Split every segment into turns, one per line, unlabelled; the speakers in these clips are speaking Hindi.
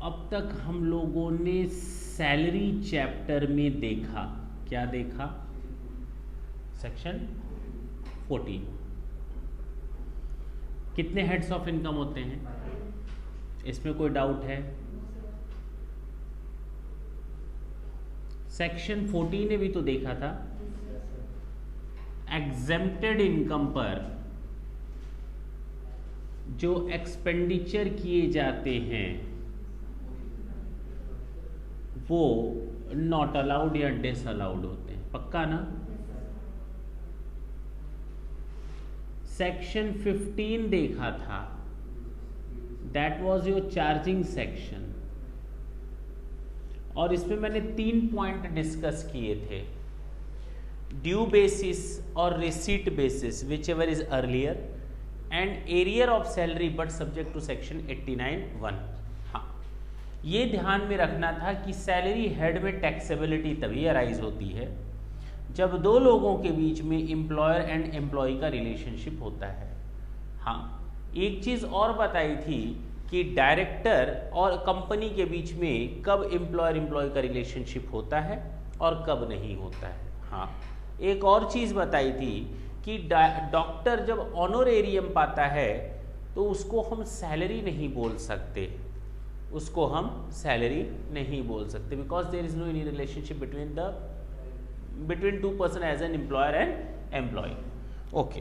अब तक हम लोगों ने सैलरी चैप्टर में देखा, क्या देखा? सेक्शन 14। कितने हेड्स ऑफ इनकम होते हैं? इसमें कोई डाउट है? सेक्शन 14 ने भी तो देखा था। एग्जेम्प्टेड इनकम पर जो एक्सपेंडिचर किए जाते हैं वो नॉट अलाउड या डिसअलाउड होते हैं, पक्का ना? सेक्शन 15 देखा था, that was your charging section, और इसमें मैंने 3 पॉइंट डिस्कस किए थे। ड्यू बेसिस और receipt basis whichever is earlier, and arrear of salary but subject to section 89(1). हाँ, ये ध्यान में रखना था कि सैलरी हेड में टैक्सेबिलिटी तभी अराइज होती है जब दो लोगों के बीच में एम्प्लॉयर एंड एम्प्लॉय का रिलेशनशिप होता है। हाँ, एक चीज़ और बताई थी कि डायरेक्टर और कंपनी के बीच में कब एम्प्लॉयर एम्प्लॉय का रिलेशनशिप होता है और कब नहीं होता है। हाँ, एक और चीज़ बताई थी कि डॉक्टर जब ऑनोरेरियम पाता है तो उसको हम सैलरी नहीं बोल सकते, उसको हम सैलरी नहीं बोल सकते, because there is no any relationship between two person as an employer and employee. Okay,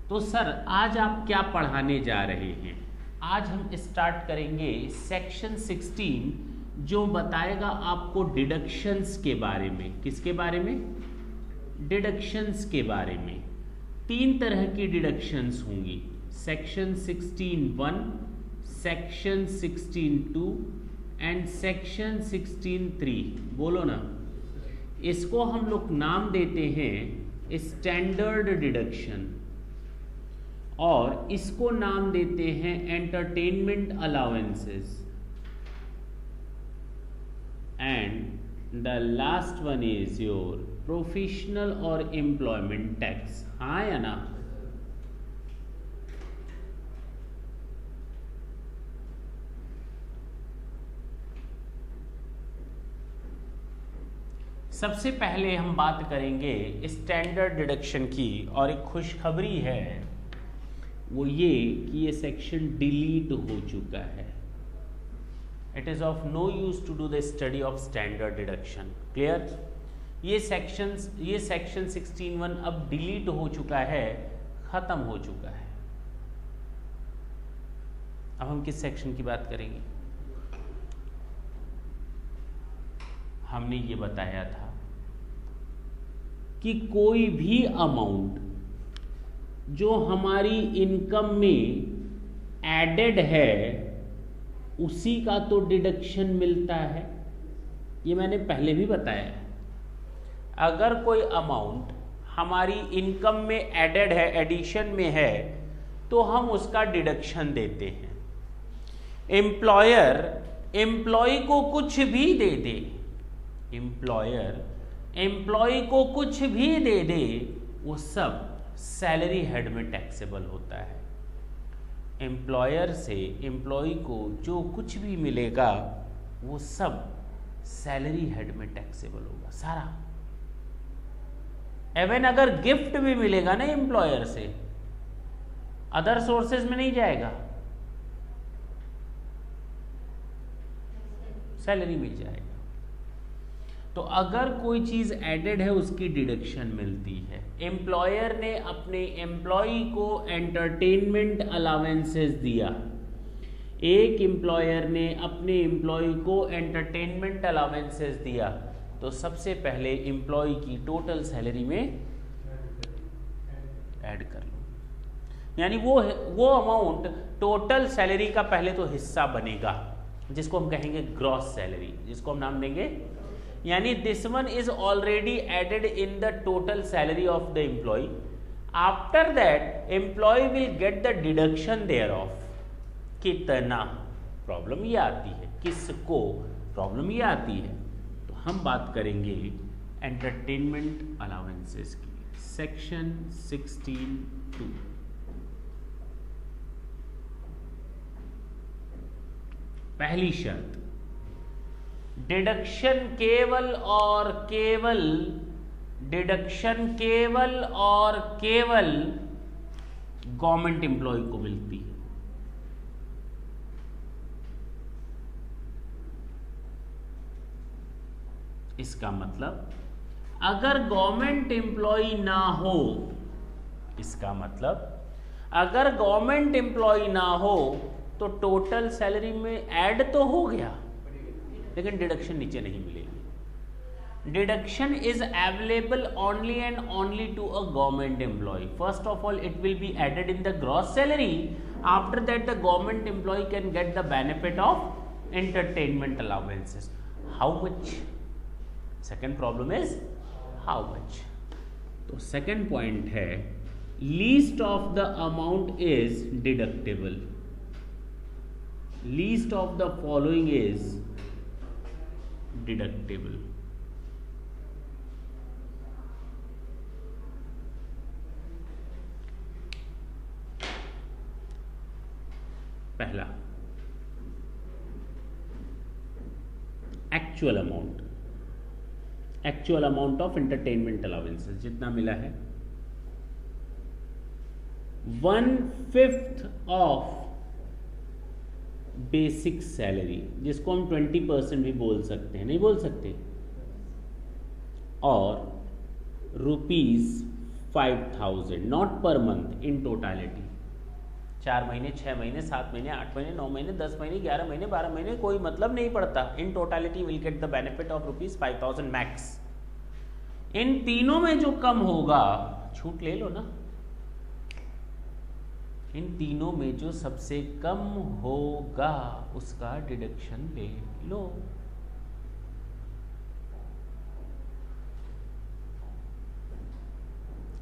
तो सर आज आप क्या पढ़ाने जा रहे हैं? आज हम स्टार्ट करेंगे सेक्शन 16 जो बताएगा आपको डिडक्शंस के बारे में। किसके बारे में? डिडक्शंस के बारे में। 3 तरह की डिडक्शंस होंगी, सेक्शन 16(1), सेक्शन 16(2) एंड सेक्शन 16(3). बोलो ना। इसको हम लोग नाम देते हैं स्टैंडर्ड डिडक्शन, और इसको नाम देते हैं entertainment allowances, and the last one is your professional और एम्प्लॉयमेंट टैक्स। हाँ या ना? सबसे पहले हम बात करेंगे स्टैंडर्ड डिडक्शन की, और एक खुशखबरी है वो ये कि ये सेक्शन डिलीट हो चुका है। It is of no use to do the study of standard deduction. Clear? ये सेक्शन 16(1) अब डिलीट हो चुका है, खत्म हो चुका है। अब हम किस सेक्शन की बात करेंगे? हमने ये बताया था कि कोई भी अमाउंट जो हमारी इनकम में एडेड है उसी का तो डिडक्शन मिलता है। ये मैंने पहले भी बताया है। अगर कोई अमाउंट हमारी इनकम में एडेड है, एडिशन में है, तो हम उसका डिडक्शन देते हैं। एम्प्लॉयर एम्प्लॉय को कुछ भी दे दे, एम्प्लॉयर एम्प्लॉय को कुछ भी दे दे, वो सब सैलरी हेड में टैक्सेबल होता है। एम्प्लॉयर से एम्प्लॉय को जो कुछ भी मिलेगा वो सब सैलरी हेड में टैक्सेबल होगा, सारा। एवन अगर गिफ्ट भी मिलेगा ना एम्प्लॉयर से, अदर सोर्सेज में नहीं जाएगा, सैलरी मिल जाएगा। तो अगर कोई चीज एडेड है उसकी डिडक्शन मिलती है। एम्प्लॉयर ने अपने एम्प्लॉय को एंटरटेनमेंट अलाउंसेस दिया, एक एम्प्लॉयर ने अपने एम्प्लॉय को एंटरटेनमेंट अलाउंसेस दिया, तो सबसे पहले एम्प्लॉय की टोटल सैलरी में ऐड कर लो। यानी वो अमाउंट टोटल सैलरी का पहले तो हिस्सा बनेगा, जिसको हम कहेंगे ग्रॉस सैलरी, जिसको हम नाम देंगे, यानी this one is already added in the total salary of the employee. After that employee will get the deduction there of. कितना? प्रॉब्लम ये आती है, किसको प्रॉब्लम ये आती है? तो हम बात करेंगे एंटरटेनमेंट अलाउंसेस की, सेक्शन 16(2). पहली शर्त, डिडक्शन केवल और केवल गवर्नमेंट एम्प्लॉय को मिलती है। इसका मतलब अगर गवर्नमेंट एम्प्लॉय ना हो, इसका मतलब अगर गवर्नमेंट एम्प्लॉय ना हो तो टोटल सैलरी में ऐड तो हो गया लेकिन डिडक्शन नीचे नहीं मिलेगी। Deduction is available only and only to a government employee. First of all it will be added in the gross salary, after that the government employee can get the benefit of entertainment allowances. How much? Second problem is how much. तो सेकेंड पॉइंट है least of the amount is deductible. Least of the following is deductible. पहला actual amount of entertainment allowances जितना मिला है 1/5 ऑफ बेसिक सैलरी, जिसको हम 20% भी बोल सकते हैं, नहीं बोल सकते, और ₹5,000 not per month in totality. 4 महीने, 6 महीने, 7 महीने, 8 महीने, 9 महीने, 10 महीने, 11 महीने, 12 महीने, कोई मतलब नहीं पड़ता। In totality will get the benefit of ₹5,000 max. इन तीनों में जो कम होगा, छूट ले लो ना, इन तीनों में जो सबसे कम होगा उसका डिडक्शन ले लो।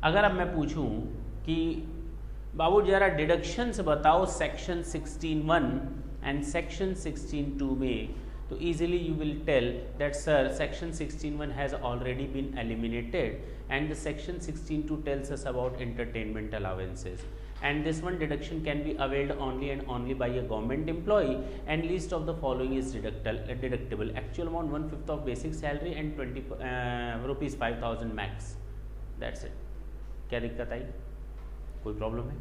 अगर अब मैं पूछूं कि बाबू जरा डिडक्शन से बताओ सेक्शन 16(1) एंड सेक्शन 16(2) में, तो easily you will tell that sir section 16(1) has already been eliminated and the section 16(2) tells us about entertainment allowances, and this one deduction can be availed only and only by a government employee, and least of the following is deductible. Actual amount 1/5 of basic salary and ₹5,000 max. That's it. क्या दिक्कत आई? कोई प्रॉब्लम है?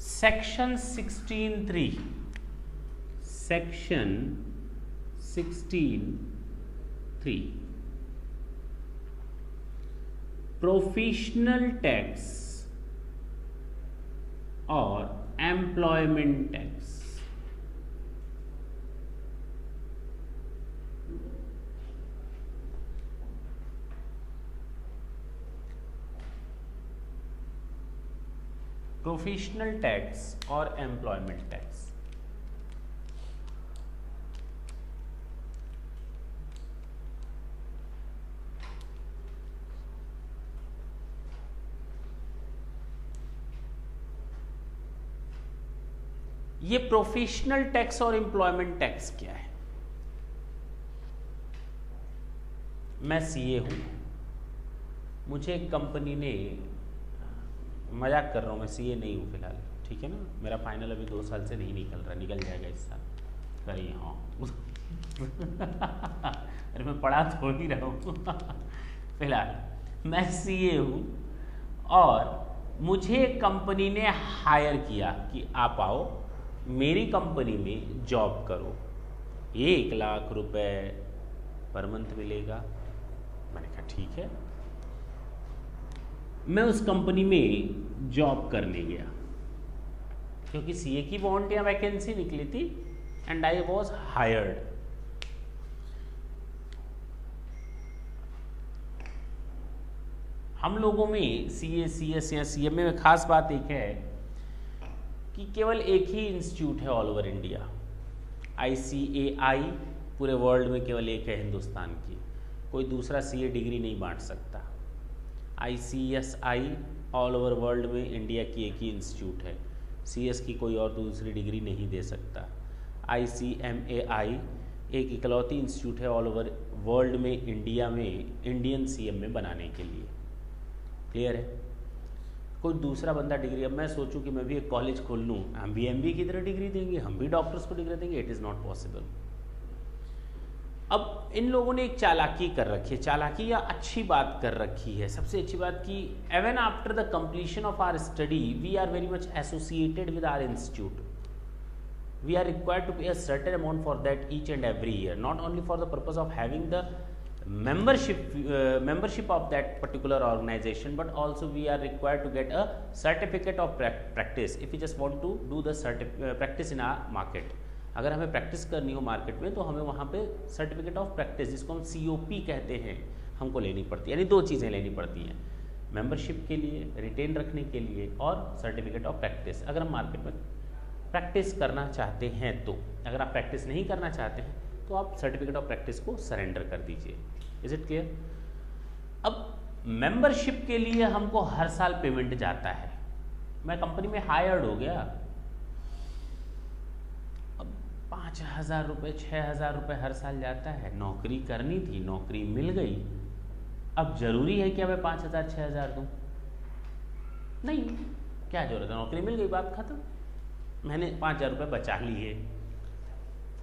सेक्शन 16(3) सेक्शन 16(3) प्रोफेशनल टैक्स और एम्प्लॉयमेंट टैक्स। प्रोफेशनल टैक्स और एम्प्लॉयमेंट टैक्स, ये प्रोफेशनल टैक्स और एम्प्लॉयमेंट टैक्स क्या है? मैं सीए हूं, मुझे एक कंपनी ने, मजाक कर रहा हूँ, मैं सीए नहीं हूँ फिलहाल, ठीक है ना, मेरा फाइनल अभी 2 साल से नहीं निकल रहा, निकल जाएगा इस साल। करिए हाँ अरे मैं पढ़ा तो ही रहा हूँ फिलहाल मैं सीए हूँ और मुझे कंपनी ने हायर किया कि आप आओ मेरी कंपनी में जॉब करो, 1 लाख रुपए पर मंथ मिलेगा। मैंने कहा ठीक है। मैं उस कंपनी में जॉब करने गया क्योंकि सीए की वांट या वैकेंसी निकली थी एंड आई वॉज हायर्ड। हम लोगों में सीए, सीएस या सीएमए में खास बात एक है कि केवल एक ही इंस्टीट्यूट है ऑल ओवर इंडिया, ICAI पूरे वर्ल्ड में केवल एक है हिंदुस्तान की, कोई दूसरा सीए डिग्री नहीं बांट सकता। ICSI ऑल ओवर वर्ल्ड में इंडिया की एक ही इंस्टीट्यूट है, CS की कोई और दूसरी डिग्री नहीं दे सकता। ICMAI एक इकलौती इंस्टीट्यूट है ऑल ओवर वर्ल्ड में इंडिया में इंडियन CM में बनाने के लिए। क्लियर है? कोई दूसरा बंदा डिग्री, अब मैं सोचूं कि मैं भी एक कॉलेज खोल लूँ, हम भी MBA की तरह डिग्री देंगे, हम भी डॉक्टर्स को डिग्री देंगे, इट इज़ नॉट पॉसिबल। अब इन लोगों ने एक चालाकी कर रखी है, चालाकी या अच्छी बात कर रखी है, सबसे अच्छी बात कि even after the completion of our study we are very much associated with our institute, we are required to pay a certain amount for that each and every year, not only for the purpose of having the membership of that particular organization, but also we are required to get a certificate of practice if we just want to do the practice in our market. अगर हमें प्रैक्टिस करनी हो मार्केट में तो हमें वहाँ पे सर्टिफिकेट ऑफ प्रैक्टिस, जिसको हम COP कहते हैं, हमको लेनी पड़ती है। यानी 2 चीज़ें लेनी पड़ती हैं, मेंबरशिप के लिए, रिटेन रखने के लिए, और सर्टिफिकेट ऑफ प्रैक्टिस अगर हम मार्केट में प्रैक्टिस करना चाहते हैं तो। अगर आप प्रैक्टिस नहीं करना चाहते हैं तो आप सर्टिफिकेट ऑफ प्रैक्टिस को सरेंडर कर दीजिए। Is it clear? अब मेंबरशिप के लिए हमको हर साल पेमेंट जाता है। मैं कंपनी में हायर्ड हो गया, अब 5,000 रुपये 6,000 रुपये हर साल जाता है। नौकरी करनी थी, नौकरी मिल गई, अब जरूरी है कि मैं 5,000 6,000 दूँ? नहीं, क्या जरूरत है, नौकरी मिल गई, बात खत्म। मैंने 5,000 रुपये बचा लिए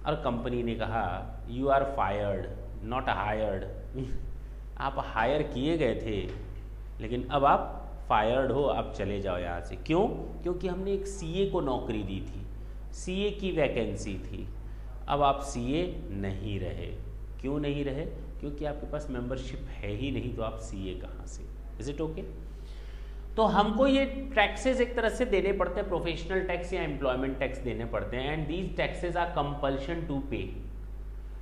और कंपनी ने कहा you are fired not hired. आप हायर किए गए थे लेकिन अब आप फायर्ड हो, आप चले जाओ यहाँ से। क्यों? क्योंकि हमने एक CA को नौकरी दी थी, CA की वैकेंसी थी, अब आप CA नहीं रहे। क्यों नहीं रहे? क्योंकि आपके पास मेंबरशिप है ही नहीं, तो आप CA कहाँ से? Is it okay? तो हमको ये टैक्सेस एक तरह से देने पड़ते हैं, प्रोफेशनल टैक्स या एम्प्लॉयमेंट टैक्स देने पड़ते हैं, and these taxes are compulsion to pay.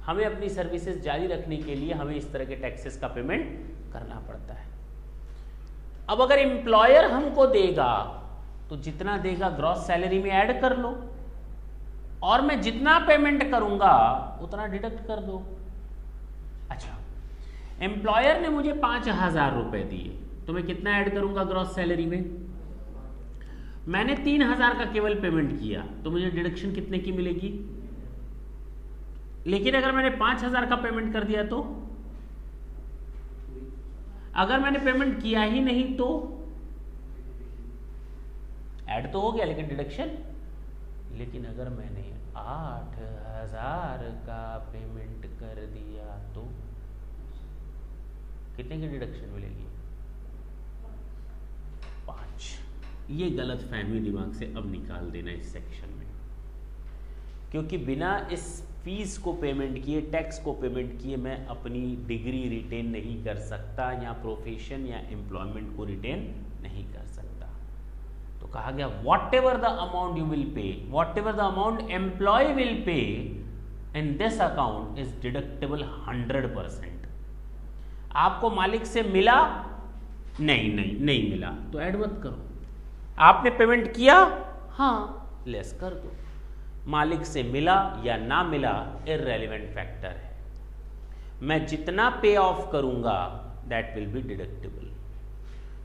हमें अपनी सर्विसेज जारी रखने के लिए हमें इस तरह के टैक्सेस का पेमेंट करना पड़ता है। अब अगर एम्प्लॉयर हमको देगा तो जितना देगा ग्रॉस सैलरी में ऐड कर लो, और मैं जितना पेमेंट करूंगा उतना डिडक्ट कर दो। अच्छा, एम्प्लॉयर ने मुझे 5,000 रुपए दिए तो मैं कितना ऐड करूंगा ग्रॉस सैलरी में? मैंने 3,000 का केवल पेमेंट किया तो मुझे डिडक्शन कितने की मिलेगी? लेकिन अगर मैंने 5,000 का पेमेंट कर दिया तो? अगर मैंने पेमेंट किया ही नहीं तो ऐड तो हो गया लेकिन डिडक्शन। लेकिन अगर मैंने 8,000 का पेमेंट कर दिया तो कितने की डिडक्शन मिलेगी? 5। ये गलत फहमी दिमाग से अब निकाल देना इस सेक्शन में, क्योंकि बिना इस फीस को पेमेंट किए, टैक्स को पेमेंट किए, मैं अपनी डिग्री रिटेन नहीं कर सकता या प्रोफेशन या एम्प्लॉयमेंट को रिटेन नहीं कर सकता। तो कहा गया whatever the amount you will pay, whatever the amount employee will pay in this account is deductible 100%। आपको मालिक से मिला? नहीं मिला तो ऐड मत करो। आपने पेमेंट किया? हाँ, लेस कर दो। मालिक से मिला या ना मिला इररेलेवेंट फैक्टर है। मैं जितना पे ऑफ करूंगा दैट विल बी डिडक्टेबल।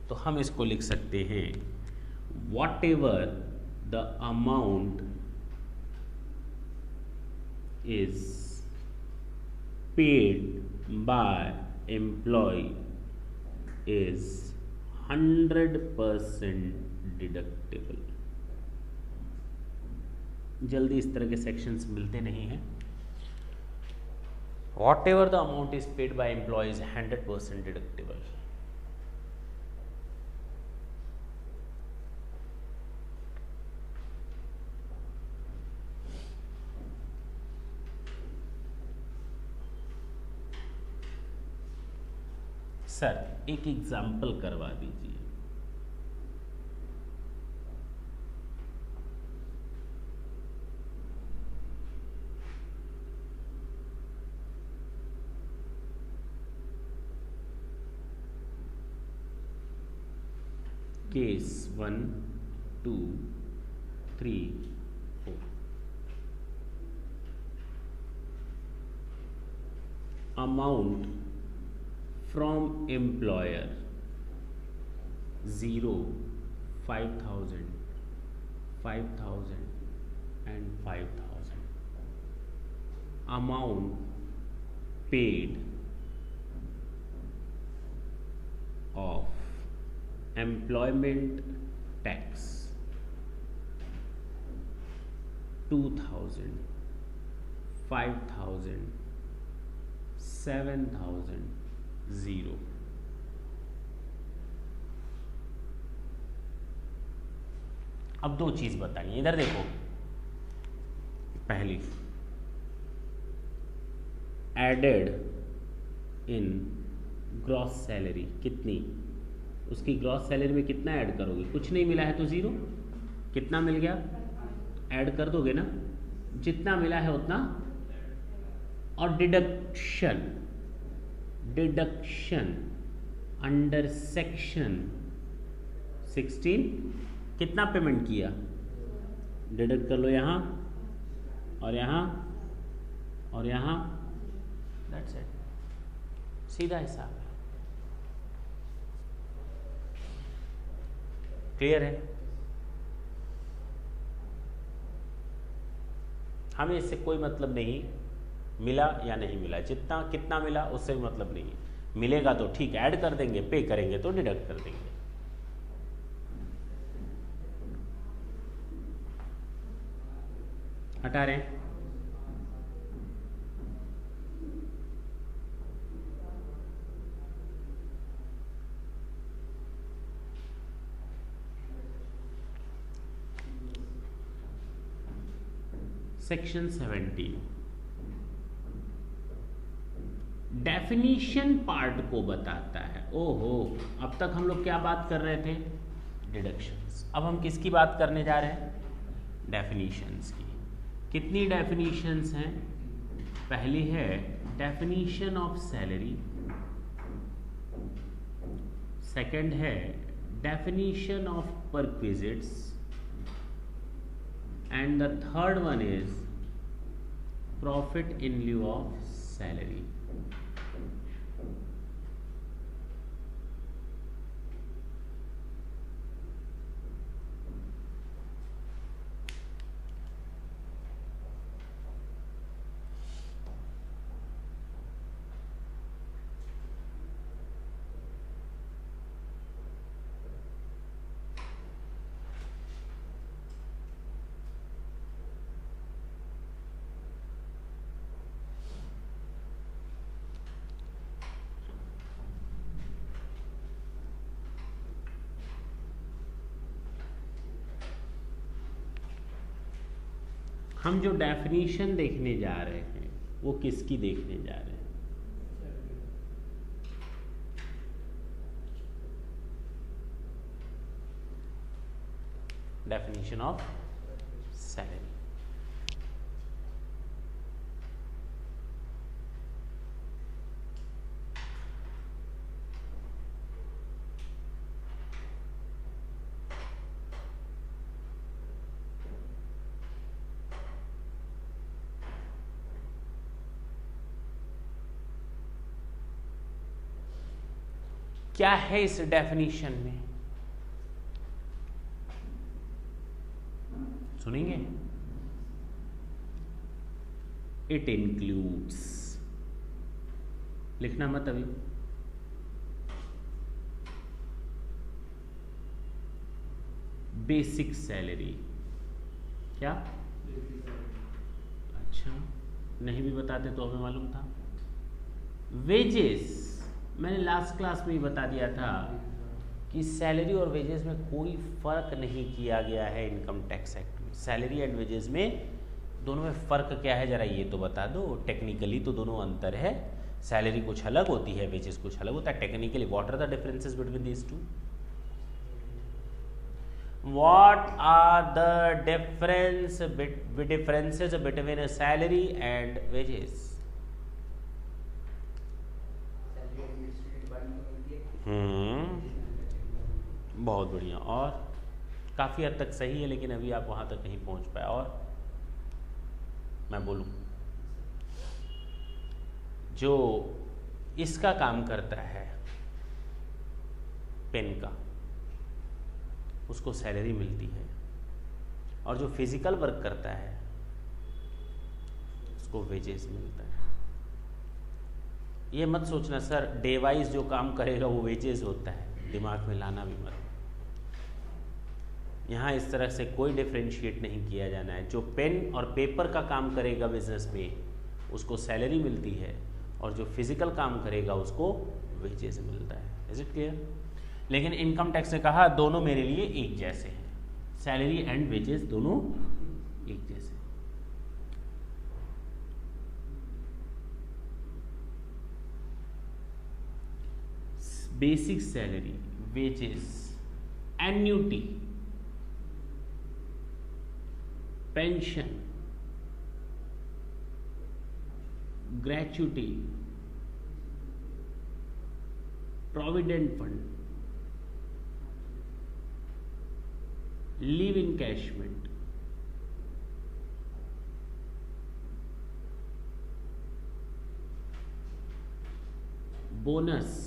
तो हम इसको लिख सकते हैं whatever the amount is paid by employee is 100% deductible. जल्दी इस तरह के सेक्शंस मिलते नहीं हैं। Whatever the amount is paid by employee is 100% deductible. Sir एक एग्जाम्पल करवा दीजिए। Case 1 2 3 4 amount from employer 0 5,000 5,000 and 5,000 amount paid of employment tax 2000, 5000, 7000, 0। अब दो चीज बताइए, इधर देखो। पहली, एडेड इन ग्रॉस सैलरी कितनी, उसकी ग्रॉस सैलरी में कितना ऐड करोगे? कुछ नहीं मिला है तो 0। कितना मिल गया? ऐड कर दोगे ना, जितना मिला है उतना। और डिडक्शन, डिडक्शन अंडर सेक्शन 16 कितना पेमेंट किया? डिडक्ट कर लो यहाँ और यहाँ और यहाँ, दैट्स इट, सीधा हिसाब है। क्लियर है? हमें इससे कोई मतलब नहीं मिला या नहीं मिला, जितना कितना मिला उससे भी मतलब नहीं है। मिलेगा तो ठीक, ऐड कर देंगे, पे करेंगे तो डिडक्ट कर देंगे। हटा रहे हैं। सेक्शन 17 डेफिनीशन पार्ट को बताता है। ओहो, अब तक हम लोग क्या बात कर रहे थे? डिडक्शंस। अब हम किसकी बात करने जा रहे हैं? डेफिनीशंस की। कितनी डेफिनीशंस हैं? पहली है डेफिनीशन ऑफ सैलरी, सेकंड है definition of perquisites, and the third one is profit in lieu of salary। हम जो डेफिनीशन देखने जा रहे हैं वो किसकी देखने जा रहे हैं? Definition of salary. क्या है इस डेफिनीशन में? सुनेंगे? इट इंक्लूड्स, लिखना मत अभी, बेसिक सैलरी। क्या? अच्छा, नहीं भी बताते तो हमें मालूम था। वेजेस, मैंने लास्ट क्लास में ही बता दिया था कि सैलरी और वेजेस में कोई फ़र्क नहीं किया गया है इनकम टैक्स एक्ट में। सैलरी एंड वेजेस में दोनों में फ़र्क क्या है ज़रा ये तो बता दो। टेक्निकली तो दोनों अंतर है, सैलरी कुछ अलग होती है, वेजेस कुछ अलग होता है। Technically what are the differences between these two? What are the differences between salary and wages? बहुत बढ़िया, और काफ़ी हद तक सही है, लेकिन अभी आप वहाँ तक नहीं पहुँच पाए। और मैं बोलूँ, जो इसका काम करता है पेन का, उसको सैलरी मिलती है, और जो फिजिकल वर्क करता है उसको वेजेस मिलता है। ये मत सोचना सर डे वाइज जो काम करेगा वो वेजेस होता है, दिमाग में लाना भी मत। यहाँ इस तरह से कोई डिफ्रेंशिएट नहीं किया जाना है। जो पेन और पेपर का काम करेगा बिजनेस में उसको सैलरी मिलती है, और जो फिजिकल काम करेगा उसको वेजेस मिलता है। Is it clear? लेकिन इनकम टैक्स ने कहा दोनों मेरे लिए एक जैसे हैं, सैलरी एंड वेजेस दोनों एक जैसे। Basic salary, wages, annuity, pension, gratuity, provident fund, leave encashment, bonus,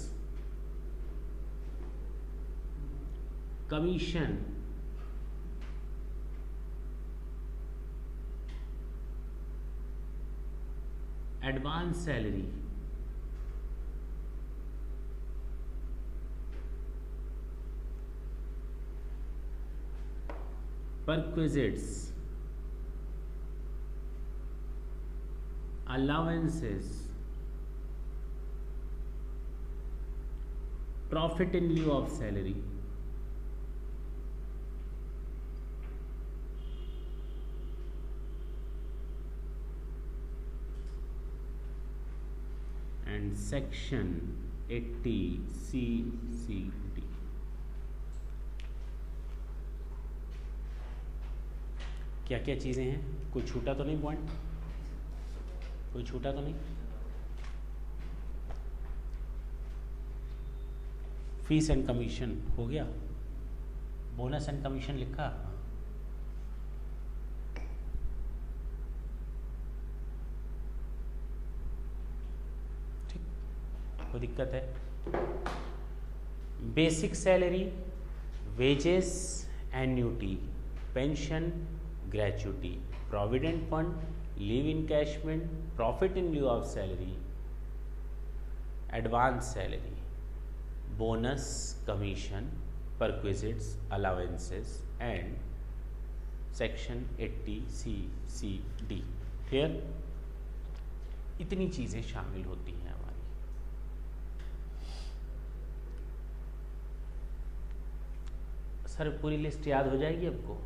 commission, advance salary, perquisites, allowances, profit in lieu of salary, and section 80 CCD। क्या क्या चीज़ें हैं? कोई छूटा तो नहीं पॉइंट? कोई छूटा तो नहीं? फीस एंड कमीशन हो गया, बोनस एंड कमीशन लिखा, ठीक, कोई दिक्कत है? Basic salary, wages, annuity, pension, gratuity, provident fund, leave encashment, profit in lieu of salary, advance salary, bonus, commission, perquisites, allowances and section 80 CCD। Clear? इतनी चीज़ें शामिल होती हैं हमारी। सर पूरी लिस्ट याद हो जाएगी आपको?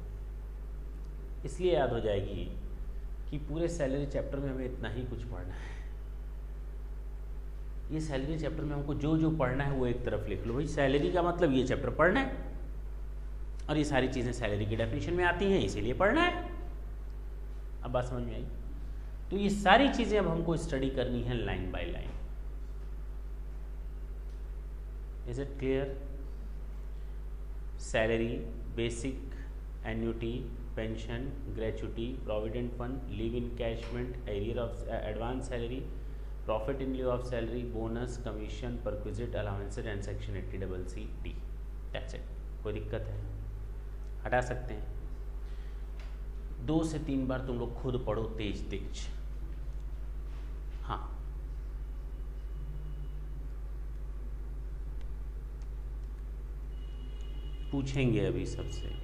इसलिए याद हो जाएगी कि पूरे सैलरी चैप्टर में हमें इतना ही कुछ पढ़ना है। ये सैलरी चैप्टर में हमको जो जो पढ़ना है वो एक तरफ लिख लो भाई। सैलरी का मतलब ये चैप्टर पढ़ना है, और ये सारी चीज़ें सैलरी की डेफिनेशन में आती हैं, इसीलिए पढ़ना है। अब बात समझ में आई? तो ये सारी चीज़ें अब हमको स्टडी करनी है line by line. Is it clear? Salary, basic, annuity, pension, gratuity, provident fund, leave encashment, arrear of advance salary, profit in lieu of salary, bonus, commission, perquisite, allowances and section 80CCD। That's it. कोई दिक्कत है? हटा सकते हैं। 2 से 3 बार तुम लोग खुद पढ़ो तेज तेज। हाँ, पूछेंगे अभी सबसे।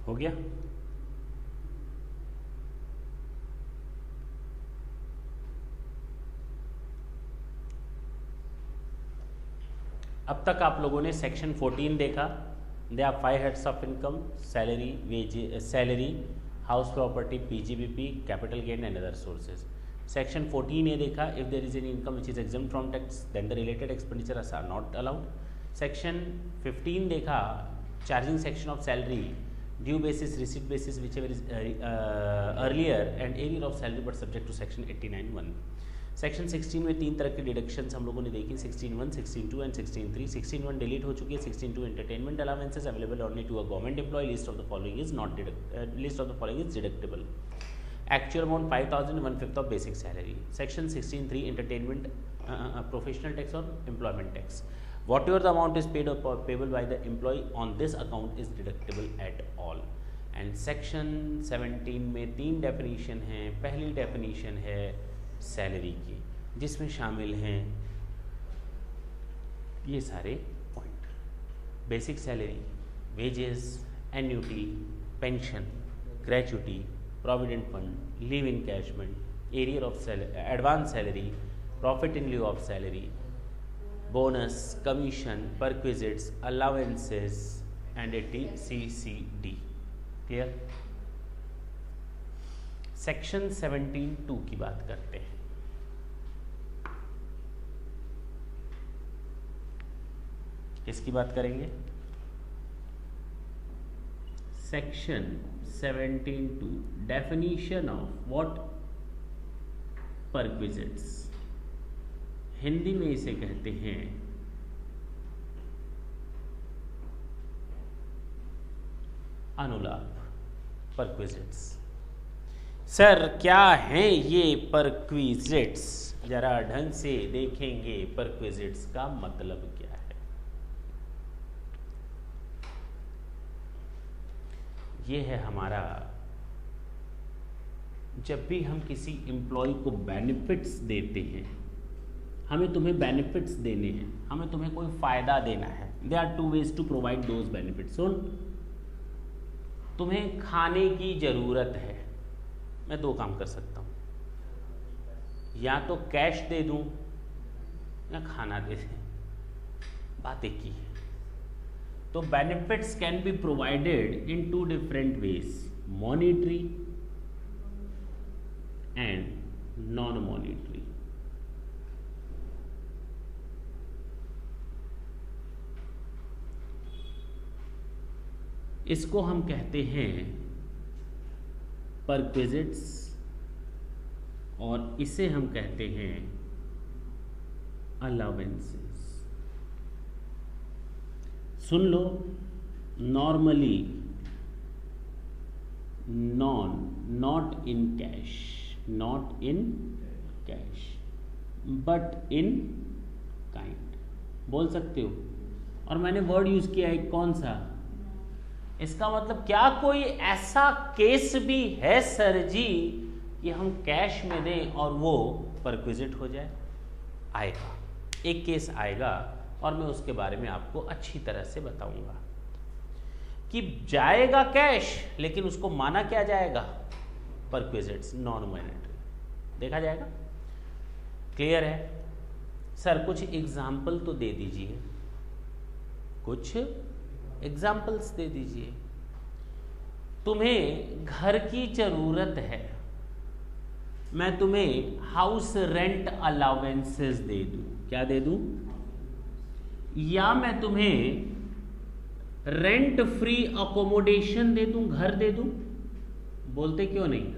हो गया? अब तक आप लोगों ने सेक्शन 14 देखा, they are 5 heads of income, salary, wage, salary, house property, PGBP, capital gain and other sources. Section 14 ये देखा, if there is any income which is exempt from tax then the related expenditures are not allowed. Section 15 देखा, charging section of salary, due basis, receipt basis, whichever is earlier and arrear of salary but subject to section 89(1). Section 16 में 3 तरह की डिडक्शंस हम लोगों ने देखी, 16(1), 16(2) एंड 16(3). 16(1) डिलीट हो चुकी है, 16(2) entertainment allowances available only to a government employee, list of the following is not list of the following is deductible. Actual amount 5,000, 1/5 of basic salary. Section 16(3) entertainment, professional tax or employment tax. Whatever the amount is paid or payable by the employee on this account is deductible at all. And section 17 में 3 डेफिनीशन हैं। पहली डेफिनीशन है सैलरी की, जिसमें शामिल हैं ये सारे point: basic salary, wages, annuity, pension, gratuity, provident fund, leave encashment, arrear of advance salary, profit in lieu of salary, bonus, commission, perquisites, allowances and CCD. Clear? Section 17(2) की बात करते हैं। किसकी बात करेंगे? Section 17(2) definition of what perquisites, Hindi में इसे कहते हैं अनुलाभ। perquisites। सर क्या हैं ये perquisites? जरा ढंग से देखेंगे perquisites का मतलब क्या है। ये है हमारा, जब भी हम किसी एम्प्लॉय को बेनिफिट्स देते हैं, हमें तुम्हें बेनिफिट्स देने हैं, हमें तुम्हें कोई फ़ायदा देना है। There are 2 ways to provide those benefits. सुन, तुम्हें खाने की ज़रूरत है, मैं 2 काम कर सकता हूँ, या तो कैश दे दूँ या खाना दे दें, बात एक ही है। तो benefits can be provided in 2 different ways: monetary and non-monetary. इसको हम कहते हैं perquisites और इसे हम कहते हैं allowances। Soon low, normally not in cash but in kind बोल सकते हो। और मैंने वर्ड यूज किया है कौन सा? इसका मतलब क्या कोई ऐसा केस भी है सर जी कि हम कैश में दें और वो परक्विजिट हो जाए? आएगा, एक केस आएगा और मैं उसके बारे में आपको अच्छी तरह से बताऊंगा कि जाएगा कैश, लेकिन उसको माना क्या जाएगा? परक्विजिट्स, नॉन मॉनेटरी देखा जाएगा। क्लियर है? सर कुछ एग्जाम्पल तो दे दीजिए, कुछ एग्जाम्पल्स दे दीजिए। तुम्हें घर की जरूरत है, मैं तुम्हें हाउस रेंट अलाउंसेस दे दूं, क्या दे दूं? या मैं तुम्हें रेंट फ्री अकोमोडेशन दे दूं, घर दे दूं? बोलते क्यों नहीं?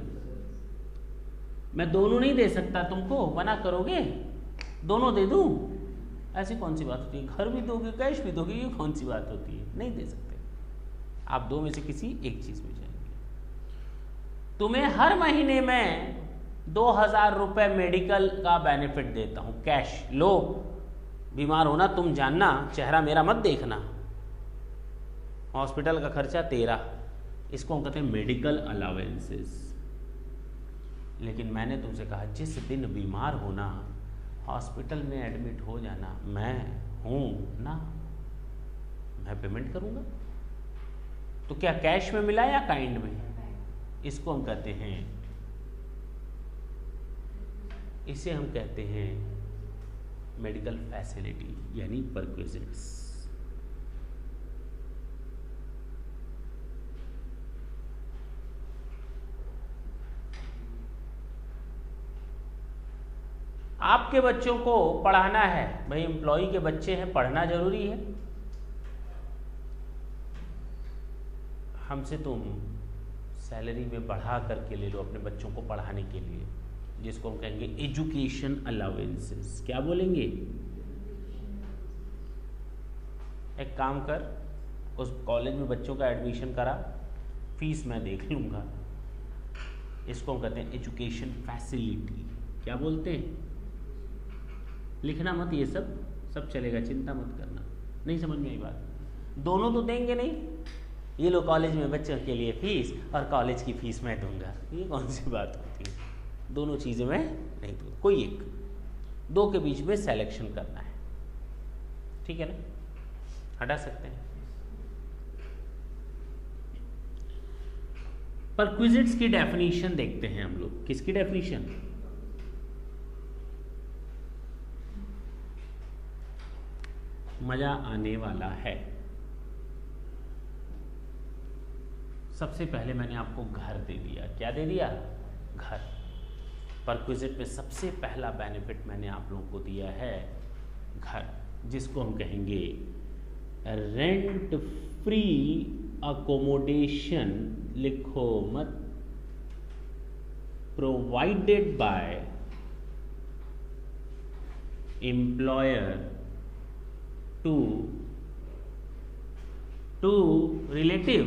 मैं दोनों नहीं दे सकता तुमको, मना करोगे? दोनों दे दूं? ऐसी कौन सी बात होती है? घर भी दोगे, कैश भी दोगे, ये कौन सी बात होती है? नहीं दे सकते। आप 2 में से किसी एक चीज में जाएंगे। तुम्हें हर महीने में 2000 रुपए मेडिकल का बेनिफिट देता हूं, कैश लो, बीमार होना तुम जानना, चेहरा मेरा मत देखना, हॉस्पिटल का खर्चा तेरा, इसको हम कहते हैं मेडिकल अलाउंसेस। लेकिन मैंने तुमसे कहा जिस दिन बीमार होना, हॉस्पिटल में एडमिट हो जाना, मैं हूं ना, मैं पेमेंट करूंगा। तो क्या कैश में मिला या काइंड में? इसको हम कहते हैं, इसे हम कहते हैं मेडिकल फैसिलिटी यानी परक्विजिट्स। आपके बच्चों को पढ़ाना है, भाई एम्प्लॉय के बच्चे हैं, पढ़ना जरूरी है। हमसे तुम सैलरी में बढ़ा करके ले लो अपने बच्चों को पढ़ाने के लिए, जिसको हम कहेंगे एजुकेशन अलाउंसेस। क्या बोलेंगे? एक काम कर, उस कॉलेज में बच्चों का एडमिशन करा, फीस मैं देख लूँगा। इसको हम कहते हैं एजुकेशन फैसिलिटी। क्या बोलते हैं? लिखना मत, ये सब चलेगा, चिंता मत करना। नहीं समझ में आई बात? दोनों तो देंगे नहीं, ये लो कॉलेज में बच्चों के लिए फीस और कॉलेज की फीस मैं दूंगा, ये कौन सी बात होती है? दोनों चीज़ें मैं नहीं दूंगा, कोई एक, दो के बीच में सिलेक्शन करना है, ठीक है ना? हटा सकते हैं। परक्विजिट्स की डेफिनेशन देखते हैं हम लोग। किसकी डेफिनेशन? मजा आने वाला है। सबसे पहले मैंने आपको घर दे दिया। क्या दे दिया? घर। परक्विजिट में सबसे पहला बेनिफिट मैंने आप लोगों को दिया है घर, जिसको हम कहेंगे रेंट फ्री अकोमोडेशन। लिखो मत, provided by employer to relative.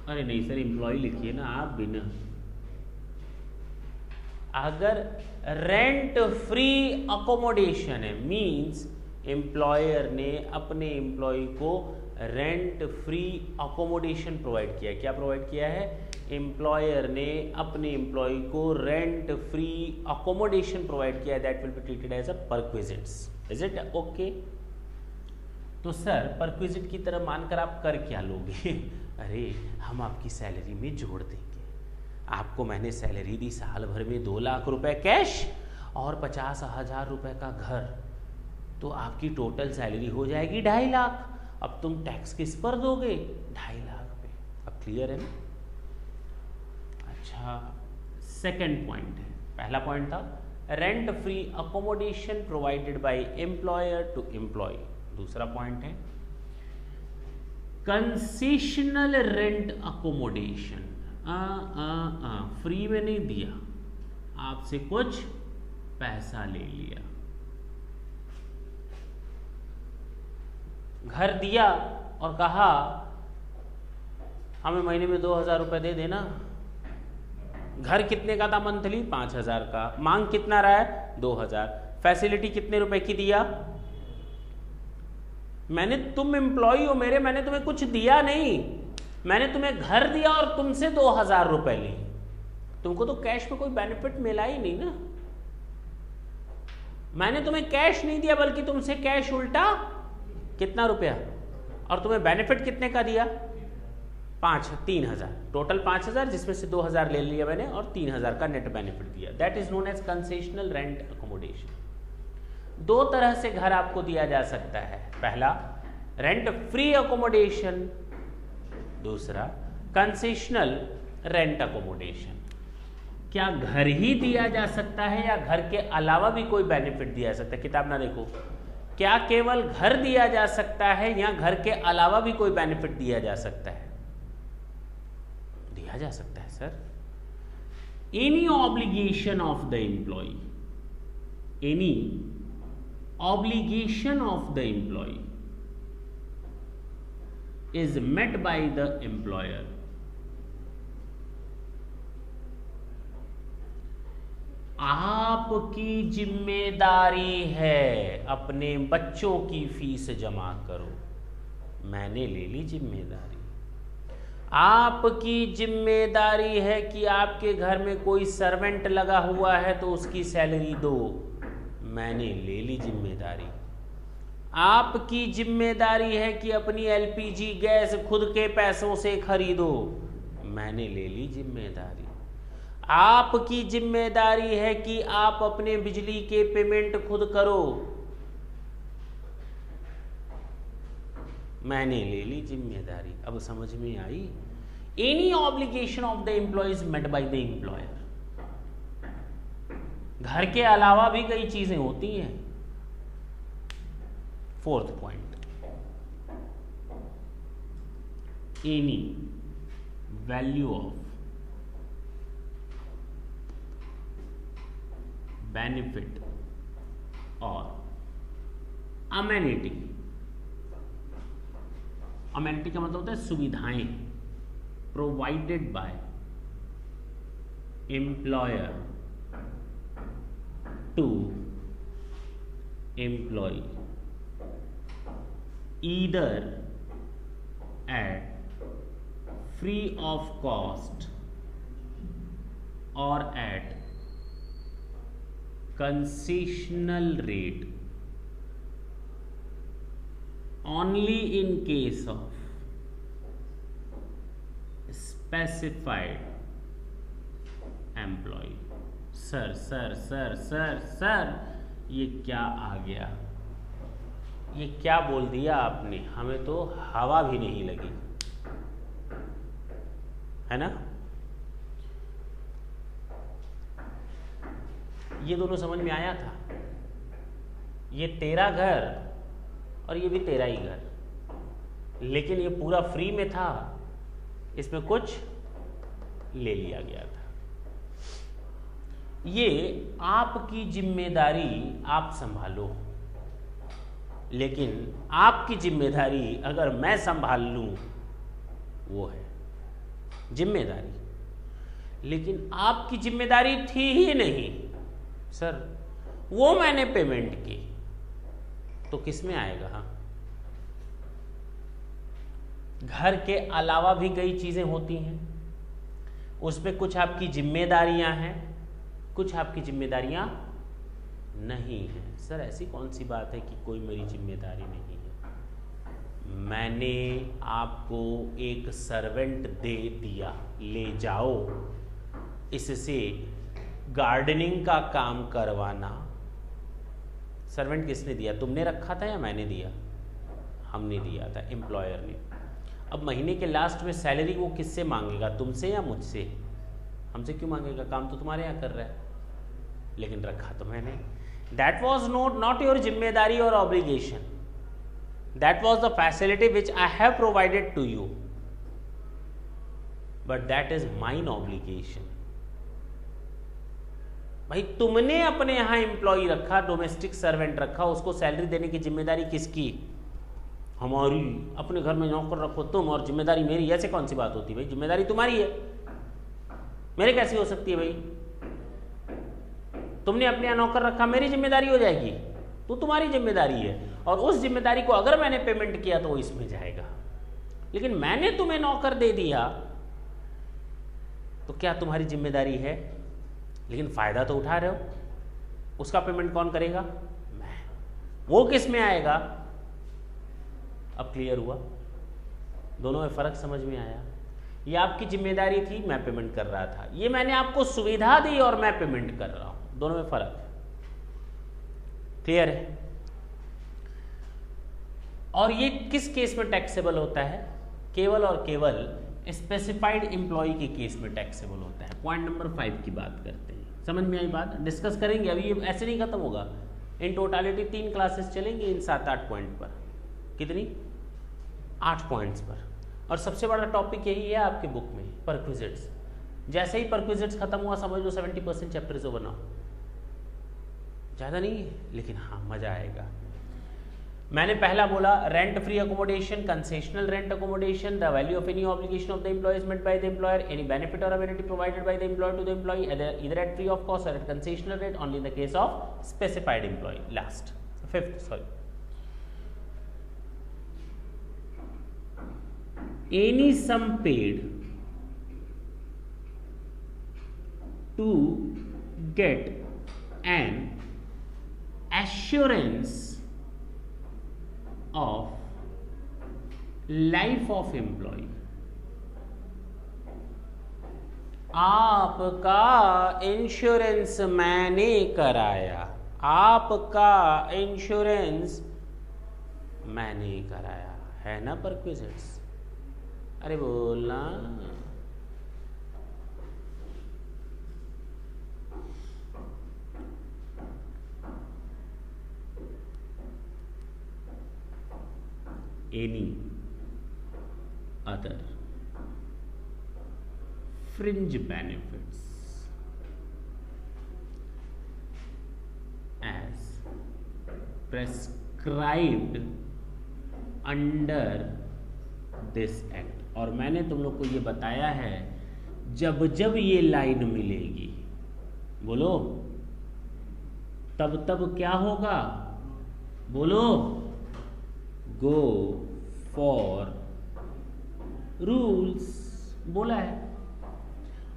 अरे नहीं सर, एम्प्लॉय लिखिए ना आप बिना। अगर रेंट फ्री अकोमोडेशन है, मींस एम्प्लॉयर ने अपने एम्प्लॉय को रेंट फ्री अकोमोडेशन प्रोवाइड किया। क्या प्रोवाइड किया है? एम्प्लॉयर ने अपने एम्प्लॉय को रेंट फ्री अकोमोडेशन प्रोवाइड किया। That will be treated as a perquisites. Is it okay? तो सर परक्विजिट की तरह मानकर आप कर क्या लोगे? अरे हम आपकी सैलरी में जोड़ देंगे। आपको मैंने सैलरी दी साल भर में 2 लाख रुपए कैश और 50,000 रुपए का घर, तो आपकी टोटल सैलरी हो जाएगी 2.5 लाख। अब तुम टैक्स किस पर दोगे? 2.5 लाख पे। अब क्लियर है ना? अच्छा, सेकंड पॉइंट है। पहला पॉइंट था rent free accommodation provided by employer to employee. दूसरा पॉइंट है कंसेशनल रेंट अकोमोडेशन। फ्री में नहीं दिया, आपसे कुछ पैसा ले लिया। घर दिया और कहा हमें महीने में 2,000 रुपए दे देना। घर कितने का था मंथली? 5,000 का। मांग कितना रहा है? 2,000। फैसिलिटी कितने रुपए की दिया? मैंने, तुम एम्प्लॉय हो मेरे, मैंने तुम्हें कुछ दिया नहीं, मैंने तुम्हें घर दिया और तुमसे 2,000 रुपए ली। तुमको तो कैश में कोई बेनिफिट मिला ही नहीं ना। मैंने तुम्हें कैश नहीं दिया बल्कि तुमसे कैश उल्टा कितना रुपया, और तुम्हें बेनिफिट कितने का दिया? 3,000। टोटल 5,000, जिसमें से 2,000 ले लिया मैंने और 3,000 का नेट बेनिफिट दिया। That is known as concessional rent accommodation. 2 तरह से घर आपको दिया जा सकता है। पहला रेंट फ्री अकोमोडेशन, दूसरा कंसेशनल रेंट अकोमोडेशन। क्या घर ही दिया जा सकता है या घर के अलावा भी कोई बेनिफिट दिया जा सकता है? किताब ना देखो। क्या केवल घर दिया जा सकता है या घर के अलावा भी कोई बेनिफिट दिया जा सकता है? दिया जा सकता है sir. Any obligation of the employee, any obligation of the employee is met by the employer आपकी जिम्मेदारी है अपने बच्चों की फीस जमा करो। मैंने ले ली जिम्मेदारी। आपकी जिम्मेदारी है कि आपके घर में कोई सर्वेंट लगा हुआ है तो उसकी सैलरी दो। मैंने ले ली जिम्मेदारी। आपकी जिम्मेदारी है कि अपनी एलपीजी गैस खुद के पैसों से खरीदो। मैंने ले ली जिम्मेदारी। आपकी जिम्मेदारी है कि आप अपने बिजली के पेमेंट खुद करो। मैंने ले ली जिम्मेदारी। अब समझ में आई? Any obligation of the employee is met by the employer. घर के अलावा भी कई चीजें होती हैं। Fourth point, any value of benefit और अमेनिटी। अमेनिटी का मतलब होता है सुविधाएं, provided by employer to employee either at free of cost और at concessional rate only in case of specified employee। Sir ये क्या आ गया? ये क्या बोल दिया आपने? हमें तो हवा भी नहीं लगी, है ना? ये दोनों समझ में आया था? ये तेरा घर और ये भी तेरा ही घर, लेकिन ये पूरा फ्री में था, इसमें कुछ ले लिया गया था। ये आपकी जिम्मेदारी आप संभालो, लेकिन आपकी जिम्मेदारी अगर मैं संभाल लूं वो है जिम्मेदारी, लेकिन आपकी जिम्मेदारी थी ही नहीं सर, वो मैंने पेमेंट की, तो किस में आएगा? हाँ, घर के अलावा भी कई चीजें होती हैं, उस पे कुछ आपकी जिम्मेदारियां हैं, कुछ आपकी जिम्मेदारियां नहीं हैं। सर ऐसी कौन सी बात है कि कोई मेरी जिम्मेदारी नहीं है? मैंने आपको एक सर्वेंट दे दिया, ले जाओ इससे गार्डनिंग का काम करवाना। सर्वेंट किसने दिया? तुमने रखा था या मैंने दिया? हमने दिया था, एम्प्लॉयर ने। अब महीने के लास्ट में सैलरी वो किससे मांगेगा? तुमसे या मुझसे? हमसे क्यों मांगेगा? काम तो तुम्हारे यहाँ कर रहा है, लेकिन रखा तो मैंने। दैट वॉज नॉट योर जिम्मेदारी और obligation, that was the facility which I have provided to you, but that is mine obligation. भाई तुमने अपने यहां एम्प्लॉय रखा, डोमेस्टिक सर्वेंट रखा, उसको सैलरी देने की जिम्मेदारी किसकी? हमारी। अपने घर में नौकर रखो तुम और जिम्मेदारी मेरी, ऐसे कौन सी बात होती है भाई? जिम्मेदारी तुम्हारी है, मेरे कैसी हो सकती है भाई? तुमने अपने यहां नौकर रखा, मेरी जिम्मेदारी हो जाएगी? तो तुम्हारी जिम्मेदारी है, और उस जिम्मेदारी को अगर मैंने पेमेंट किया तो वो इसमें जाएगा। लेकिन मैंने तुम्हें नौकर दे दिया तो क्या तुम्हारी जिम्मेदारी है? लेकिन फायदा तो उठा रहे हो, उसका पेमेंट कौन करेगा? मैं। वो किस में आएगा? अब क्लियर हुआ? दोनों में फर्क समझ में आया? ये आपकी जिम्मेदारी थी, मैं पेमेंट कर रहा था। ये मैंने आपको सुविधा दी और मैं पेमेंट कर रहा हूं। दोनों में फर्क क्लियर है? और ये किस केस में टैक्सेबल होता है? केवल और केवल स्पेसिफाइड एम्प्लॉय के केस में टैक्सेबल होता है। पॉइंट नंबर 5 की बात करते हैं। समझ में आई बात? डिस्कस करेंगे, अभी ये ऐसे नहीं खत्म होगा। इन टोटालिटी 3 क्लासेस चलेंगी इन 7-8 पॉइंट पर। कितनी? 8 पॉइंट्स पर। और सबसे बड़ा टॉपिक यही है आपके बुक में, परक्विजिट्स। जैसे ही परक्विजिट्स खत्म हुआ समझ लो 70% चैप्टर से बना। ज़्यादा नहीं है, लेकिन हाँ मज़ा आएगा। मैंने पहला बोला rent free accommodation, concessional rent accommodation, the value of any obligation of the employee is met by the employer, any benefit और amenity provided by the employer to the employee either at free of cost और at concessional rate only in the case of specified employee. Last 5th sorry, any sum paid to get an assurance of life of employee। आपका इंश्योरेंस मैंने कराया, आपका इंश्योरेंस मैंने कराया है ना परक्विजिट्स? अरे बोलना। Any other fringe benefits as prescribed under this act। और मैंने तुम लोग को ये बताया है, जब जब ये लाइन मिलेगी, बोलो, तब तब क्या होगा? बोलो, गो फॉर रूल्स। बोला है।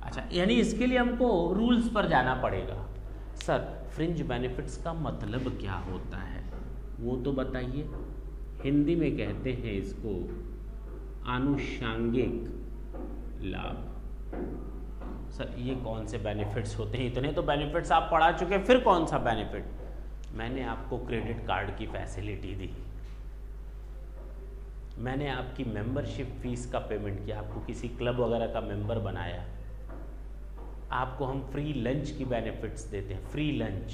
अच्छा, यानी इसके लिए हमको रूल्स पर जाना पड़ेगा। सर, फ्रिंज बेनिफिट्स का मतलब क्या होता है वो तो बताइए। हिंदी में कहते हैं इसको आनुषंगिक लाभ। सर, ये कौन से बेनिफिट्स होते हैं? इतने तो बेनिफिट्स आप पढ़ा चुके हैं, फिर कौन सा बेनिफिट? मैंने आपको क्रेडिट कार्ड की फैसिलिटी दी, मैंने आपकी मेंबरशिप फीस का पेमेंट किया, आपको किसी क्लब वगैरह का मेंबर बनाया, आपको हम फ्री लंच की बेनिफिट्स देते हैं, फ्री लंच।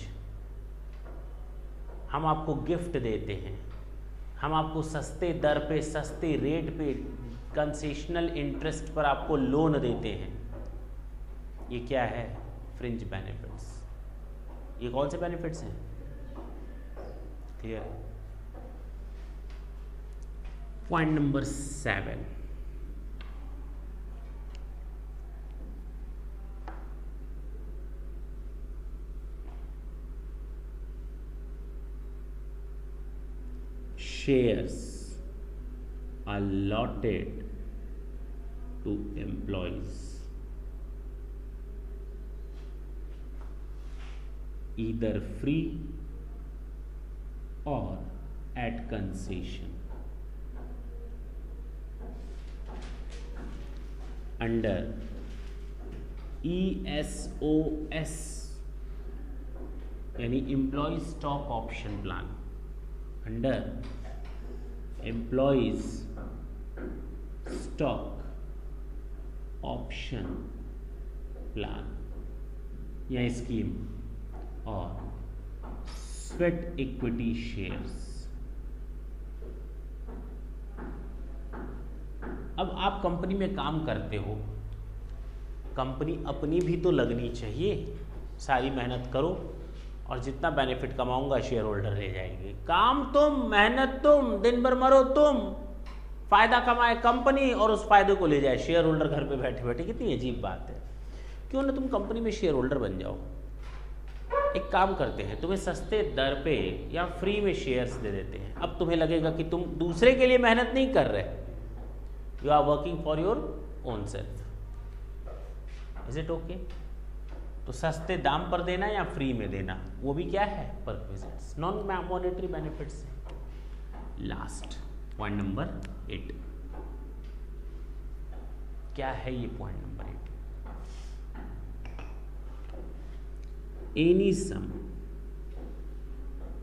हम आपको गिफ्ट देते हैं, हम आपको सस्ते दर पे, सस्ते रेट पे, कंसेशनल इंटरेस्ट पर आपको लोन देते हैं। ये क्या है? Fringe benefits. ये कौन से बेनिफिट्स हैं? क्लियर है? Point number 7, shares allotted to employees either free or at concession under ESOS यानी employee stock option plan. Under employees stock option plan या स्कीम और स्वेट इक्विटी शेयर्स। अब आप कंपनी में काम करते हो, कंपनी अपनी भी तो लगनी चाहिए। सारी मेहनत करो और जितना बेनिफिट कमाऊंगा शेयर होल्डर ले जाएंगे। काम तुम, मेहनत तुम, दिन भर मरो तुम, फायदा कमाए कंपनी और उस फायदे को ले जाए शेयर होल्डर घर पे बैठे बैठे। कितनी अजीब बात है। क्यों ना तुम कंपनी में शेयर होल्डर बन जाओ। एक काम करते हैं, तुम्हें सस्ते दर पे या फ्री में शेयर्स दे देते हैं। अब तुम्हें लगेगा कि तुम दूसरे के लिए मेहनत नहीं कर रहे, you are working for your own self. Is it okay? तो सस्ते दाम पर देना या फ्री में देना, वो भी क्या है? परक्विजिट्स, नॉन मॉनेटरी बेनिफिट्स है। लास्ट पॉइंट नंबर 8, क्या है ये point number 8? Any sum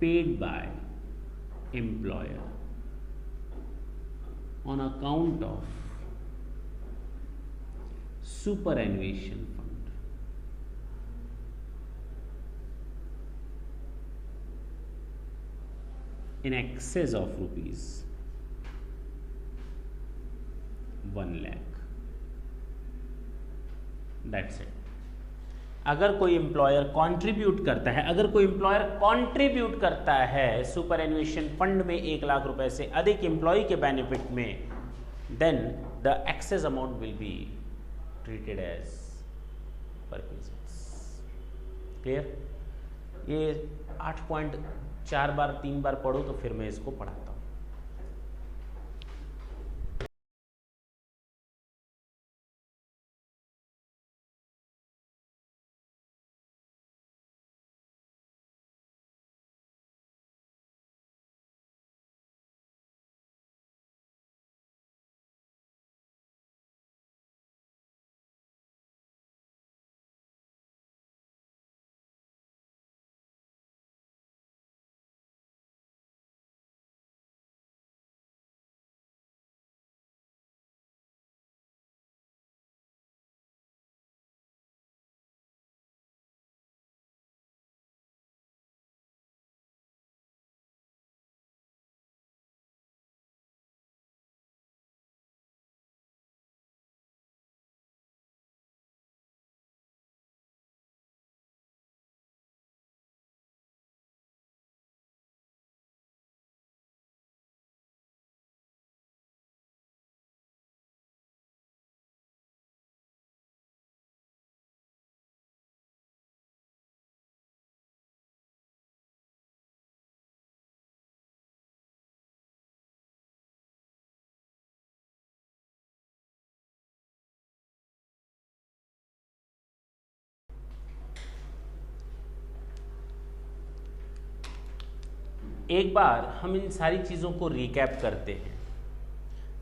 paid by employer on account of superannuation fund in excess of rupees 1 lakh, that's it। अगर कोई एम्प्लॉयर कंट्रीब्यूट करता है, अगर कोई एम्प्लॉयर कंट्रीब्यूट करता है सुपर एन्युएशन फंड में 1 लाख रुपए से अधिक एम्प्लॉय के बेनिफिट में, then the excess amount will be treated as perquisites. Clear? ये 8 पॉइंट 4 बार 3 बार पढ़ो तो फिर मैं इसको पढ़ाता हूँ। एक बार हम इन सारी चीज़ों को रिकैप करते हैं।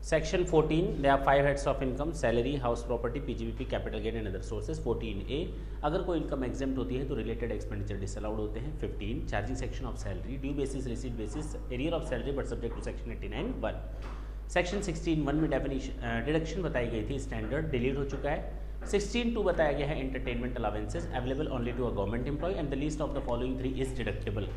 Section 14 they are 5 heads of income, salary, house property, PGBP, capital gain and other sources. 14A, अगर कोई इनकम एग्जेम्प्ट होती है तो रिलेटेड एक्सपेंडिचर डिसअलाउड होते हैं। 15 charging section of salary, due basis, receipt basis, arrear of salary but subject to section 89 1। Section 16(1) में डेफिनेशन डिडक्शन बताई गई थी, स्टैंडर्ड डिलीट हो चुका है। 16(2) बताया गया है entertainment allowances available only to a government employee and the least of the following 3 is deductible.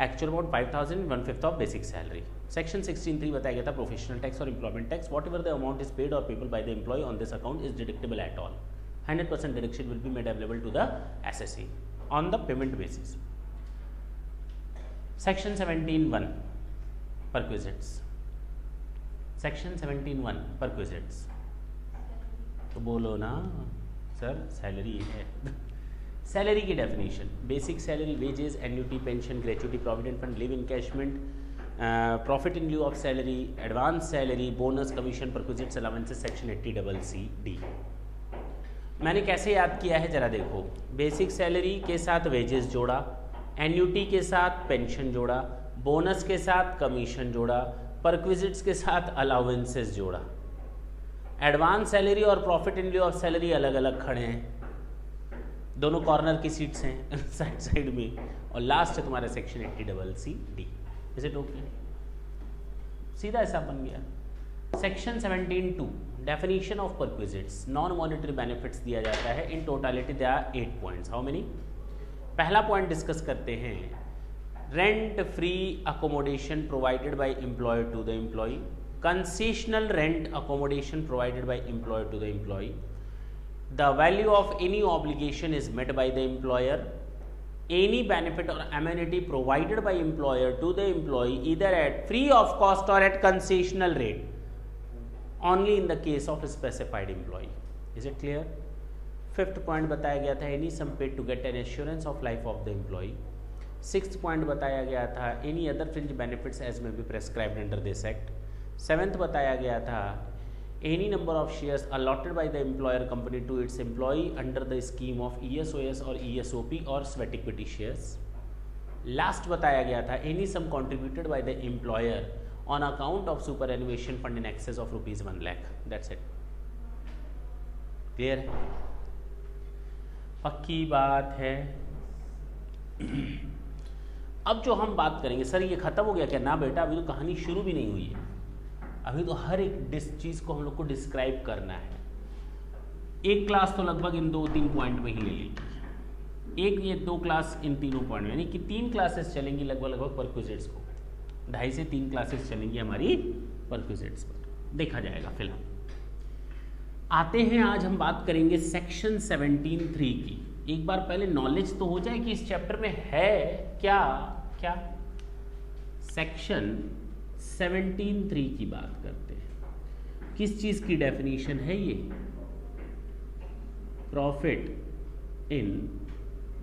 Actual amount 5,000, 1/5 of basic salary. Section 16(3) बताया गया था प्रोफेशनल टैक्स और employment tax, whatever the amount is paid और payable by the employee on this account is deductible at all. 100% deduction will be made available to the SSC on the payment basis. Section 17(1) perquisites. Section 17(1) perquisites तो बोलो ना सर, सैलरी है। सैलरी की definition, basic salary, wages, annuity, pension, gratuity, provident fund, live encashment, profit in lieu of salary, advance salary, bonus, commission, perquisites, allowances, section 80CC(D). मैंने कैसे याद किया है जरा देखो। बेसिक सैलरी के साथ वेजेस जोड़ा, एन्युटी के साथ पेंशन जोड़ा, बोनस के साथ कमीशन जोड़ा, परक्विजिट्स के साथ अलाउंसेस जोड़ा। एडवांस सैलरी और profit in lieu of salary अलग अलग खड़े हैं, दोनों कॉर्नर की सीट्स हैं साइड साइड में, और लास्ट है तुम्हारा section 80CC(D). Is it okay? सीधा ऐसा बन गया। Section 17(2) definition of perquisites, non monetary benefits दिया जाता है। In totality they are 8 points. How many? पहला पॉइंट डिस्कस करते हैं, rent free accommodation provided by employer to the employee, concessional rent accommodation provided by employer to the employee, the value of any obligation is met by the employer, any benefit or amenity provided by employer to the employee either at free of cost or at concessional rate only in the case of specified employee. Is it clear? Fifth point बताया गया था, any sum paid to get an assurance of life of the employee. Sixth point बताया गया था, any other fringe benefits as may be prescribed under this act. Seventh बताया गया था, any number of shares allotted by the employer company to its employee under the scheme of ESOS or ESOP or sweat equity shares. Last बताया गया था, any sum contributed by the employer on account of superannuation fund in excess of ₹1 lakh. That's it. Clear है? पक्की बात है। अब जो हम बात करेंगे, सर ये खत्म हो गया क्या? ना बेटा, अभी तो कहानी शुरू भी नहीं हुई है। अभी तो हर एक चीज़ को हम लोग को डिस्क्राइब करना है। एक क्लास तो लगभग इन 2-3 पॉइंट में ही ले लेगी, एक ये 2 क्लास इन तीनों पॉइंट में, यानी कि 3 क्लासेस चलेंगी लगभग परक्विजिट्स को। 2.5 से 3 क्लासेस चलेंगी हमारी परक्विजिट्स पर, देखा जाएगा। फिलहाल आते हैं, आज हम बात करेंगे सेक्शन 17(3) की। एक बार पहले नॉलेज तो हो जाए कि इस चैप्टर में है क्या क्या। सेक्शन 17(3) की बात करते हैं। किस चीज की डेफिनेशन है ये? Profit in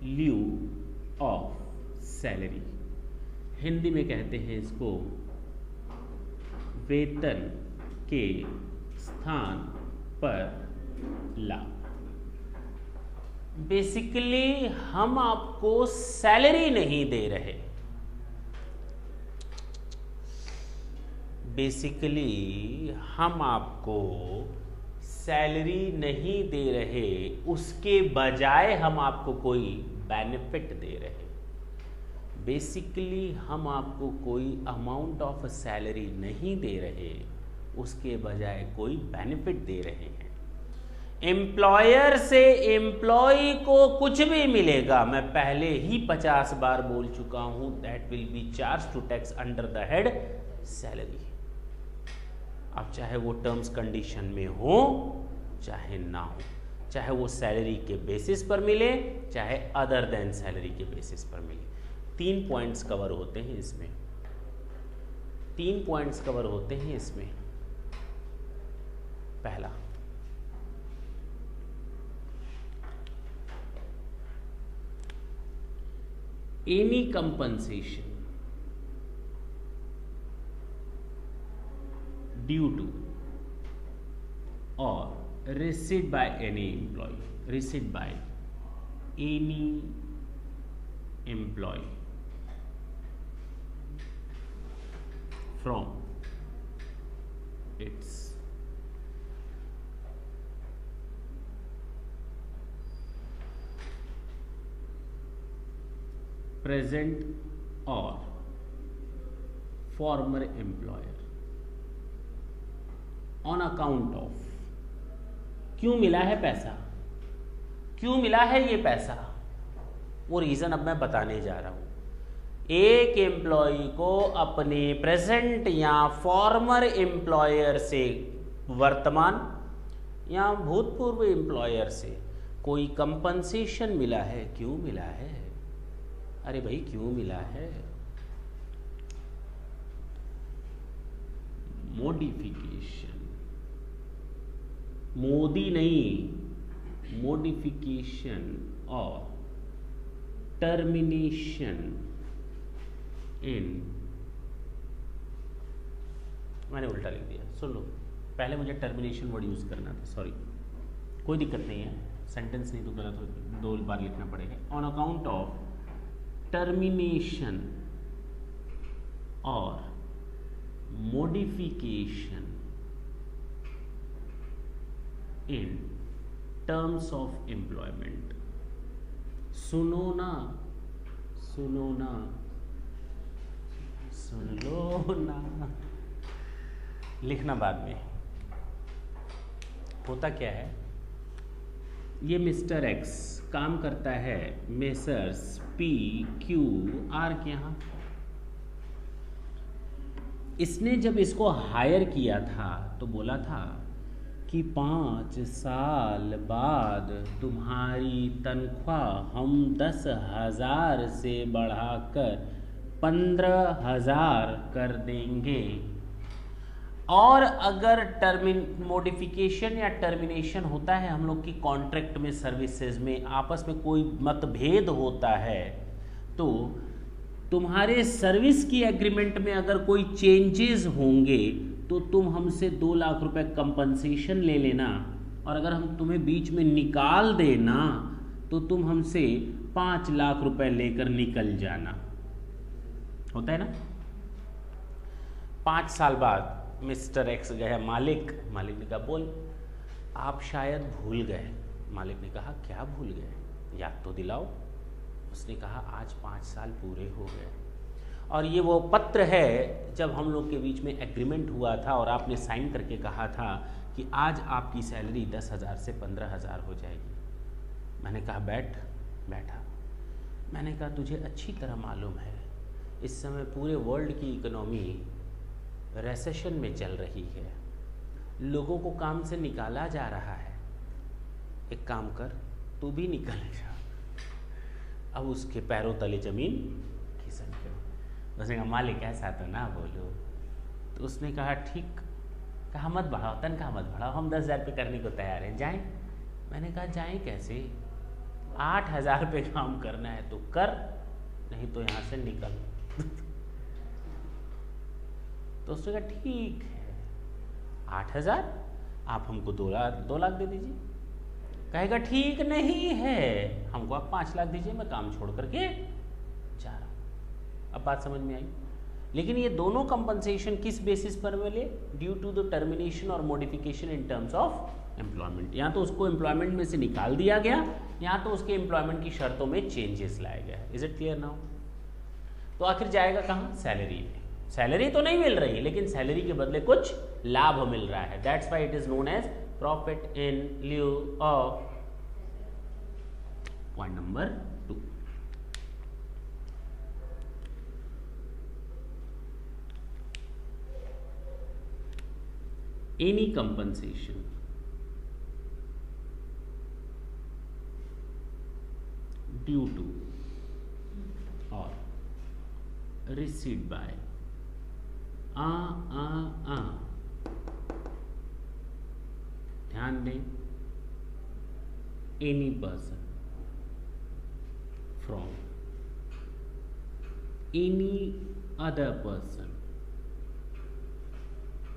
lieu of salary, Hindi में कहते हैं इसको वेतन के स्थान पर लाभ। बेसिकली हम आपको सैलरी नहीं दे रहे, बेसिकली हम आपको सैलरी नहीं दे रहे, उसके बजाय हम आपको कोई बेनिफिट दे रहे। बेसिकली हम आपको कोई अमाउंट ऑफ सैलरी नहीं दे रहे, उसके बजाय कोई बेनिफिट दे रहे हैं। एम्प्लॉयर से एम्प्लॉय को कुछ भी मिलेगा, मैं पहले ही 50 बार बोल चुका हूं, that will be charge to tax under the head salary. अब चाहे वो टर्म्स कंडीशन में हो चाहे ना हो, चाहे वो सैलरी के बेसिस पर मिले चाहे अदर देन सैलरी के बेसिस पर मिले। 3 पॉइंट्स कवर होते हैं इसमें, 3 पॉइंट्स कवर होते हैं इसमें। पहला, any compensation due to or received by any employee, received by any employee from its present or former employer on account of। क्यों मिला है पैसा, क्यों मिला है ये पैसा, वो रीज़न अब मैं बताने जा रहा हूँ। एक एम्प्लॉय को अपने प्रेजेंट या फॉर्मर एम्प्लॉयर से, वर्तमान या भूतपूर्व एम्प्लॉयर से कोई कंपनसेशन मिला है। क्यों मिला है, अरे भाई क्यों मिला है। मोडिफिकेशन, मोदी नहीं, मोडिफिकेशन और टर्मिनेशन इन, मैंने उल्टा लिख दिया, सुन लो, पहले मुझे टर्मिनेशन वर्ड यूज करना था, सॉरी, कोई दिक्कत नहीं है, सेंटेंस नहीं तो गलत हो, 2 बार लिखना पड़ेगा। ऑन अकाउंट ऑफ टर्मिनेशन और modification in terms of employment। सुनो ना, सुनो ना, सुन लो ना, लिखना बाद में। होता क्या है, ये मिस्टर एक्स काम करता है मेसर्स पी क्यू आर के यहाँ। इसने जब इसको हायर किया था तो बोला था कि 5 साल बाद तुम्हारी तनख्वाह हम 10,000 से बढ़ाकर 15,000 कर देंगे। और अगर मॉडिफिकेशन या टर्मिनेशन होता है हम लोग की कॉन्ट्रैक्ट में, सर्विसेज में, आपस में कोई मतभेद होता है, तो तुम्हारे सर्विस की एग्रीमेंट में अगर कोई चेंजेस होंगे तो तुम हमसे 2 लाख रुपए कंपनसेशन ले लेना, और अगर हम तुम्हें बीच में निकाल देना तो तुम हमसे 5 लाख रुपए लेकर निकल जाना। होता है ना। 5 साल बाद मिस्टर एक्स गया मालिक ने कहा बोल, आप शायद भूल गए। मालिक ने कहा क्या भूल गए, याद तो दिलाओ। उसने कहा आज 5 साल पूरे हो गए, और ये वो पत्र है जब हम लोग के बीच में एग्रीमेंट हुआ था और आपने साइन करके कहा था कि आज आपकी सैलरी 10,000 से 15,000 हो जाएगी। मैंने कहा बैठा। मैंने कहा तुझे अच्छी तरह मालूम है इस समय पूरे वर्ल्ड की इकोनॉमी रेसेशन में चल रही है, लोगों को काम से निकाला जा रहा है, एक काम कर तू भी निकल जा। अब उसके पैरों तले जमीन खिसक गई। उसने कहा मालिक ऐसा तो ना बोलो। तो उसने कहा ठीक, कहा मत बढ़ाओ, तनख्वाह मत बढ़ाओ, हम 10,000 पे करने को तैयार हैं, जाएं। मैंने कहा जाएं कैसे, 8,000 पे काम करना है तो कर, नहीं तो यहाँ से निकल। तो उसने कहा ठीक है, 8,000 आप हमको 2 लाख दे दीजिए। कहेगा ठीक नहीं है, हमको आप 5 लाख दीजिए, मैं काम छोड़ करके जा रहा हूँ। अब बात समझ में आई। लेकिन ये दोनों कंपनसेशन किस बेसिस पर मिले, ड्यू टू द टर्मिनेशन और modification in terms of employment. या तो उसको एम्प्लॉयमेंट में से निकाल दिया गया, या तो उसके एम्प्लॉयमेंट की शर्तों में चेंजेस लाया गया। Is it clear now. तो आखिर जाएगा कहाँ, सैलरी में। सैलरी तो नहीं मिल रही, लेकिन सैलरी के बदले कुछ लाभ मिल रहा है। That's why it is known as profit in lieu of. Point number 2, any compensation due to और रिसीव्ड बाय ध्यान दें, any person from any other person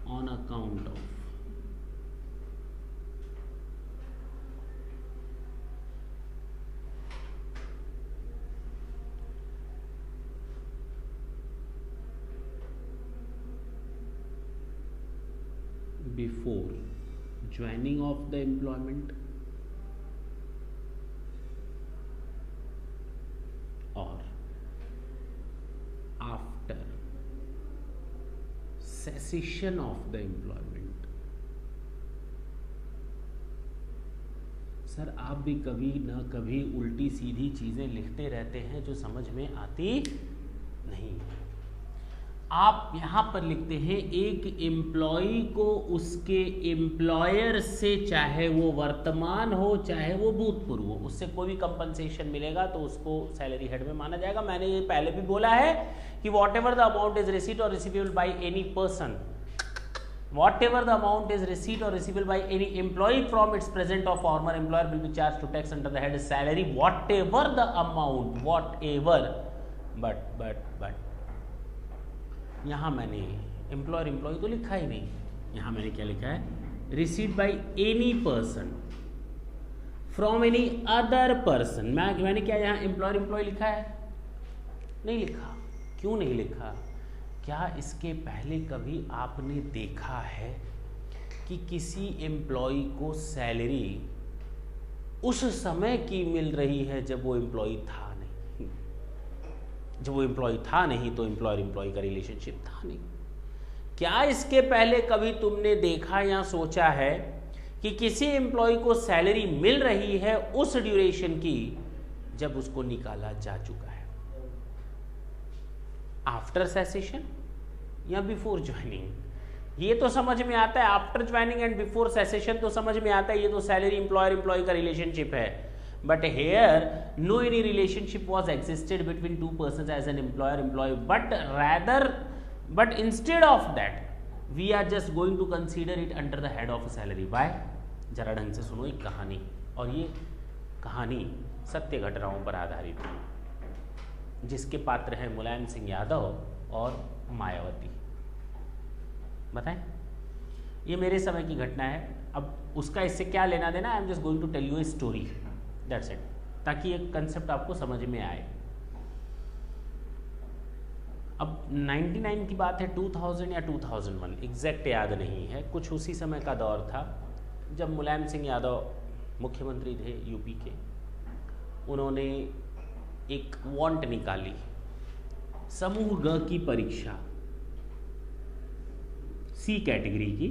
on account of before joining of the employment और after cessation of the employment. Sir आप भी कभी ना कभी उल्टी सीधी चीजें लिखते रहते हैं जो समझ में आती नहीं। आप यहां पर लिखते हैं एक एम्प्लॉय को उसके एम्प्लॉयर से, चाहे वो वर्तमान हो चाहे वो भूतपूर्व हो, उससे कोई भी कंपनसेशन मिलेगा तो उसको सैलरी हेड में माना जाएगा। मैंने ये पहले भी बोला है कि whatever the amount is receipt और receivable by any person, whatever the amount is receipt or receivable by any employee from its present or former employer will be charged to tax under the head salary, whatever the amount, whatever, but यहाँ मैंने एम्प्लॉयर एम्प्लॉय तो लिखा ही नहीं, यहाँ मैंने क्या लिखा है, receipt bye any person from any other person. मैंने क्या यहाँ एम्प्लॉयर एम्प्लॉय लिखा है? नहीं लिखा। क्यों नहीं लिखा? क्या इसके पहले कभी आपने देखा है कि किसी एम्प्लॉय को सैलरी उस समय की मिल रही है जब वो एम्प्लॉय था नहीं? जब वो एम्प्लॉय था नहीं तो एम्प्लॉयर एम्प्लॉय का रिलेशनशिप था नहीं। क्या इसके पहले कभी तुमने देखा या सोचा है कि किसी एम्प्लॉय को सैलरी मिल रही है उस ड्यूरेशन की जब उसको निकाला जा चुका है? आफ्टर सेसेशन या बिफोर ज्वाइनिंग? ये तो समझ में आता है, after joining and before cessation तो समझ में आता है, ये तो सैलरी एम्प्लॉयर एम्प्लॉय का रिलेशनशिप है। But here no any relationship was existed between two persons as an employer employee, but instead of that we are just going to consider it under the head of salary by. जरा ढंग से सुनो एक कहानी, और ये कहानी सत्य घटनाओं पर आधारित है, जिसके पात्र हैं मुलायम सिंह यादव और मायावती। बताएं, ये मेरे समय की घटना है। अब उसका इससे क्या लेना देना, I am just going to tell you a story, that's it, ताकि एक कंसेप्ट आपको समझ में आए। अब 99 की बात है, 2000 या 2001 एग्जैक्ट याद नहीं है, कुछ उसी समय का दौर था जब मुलायम सिंह यादव मुख्यमंत्री थे यूपी के। उन्होंने एक वांट निकाली, समूह ग की परीक्षा, सी कैटेगरी की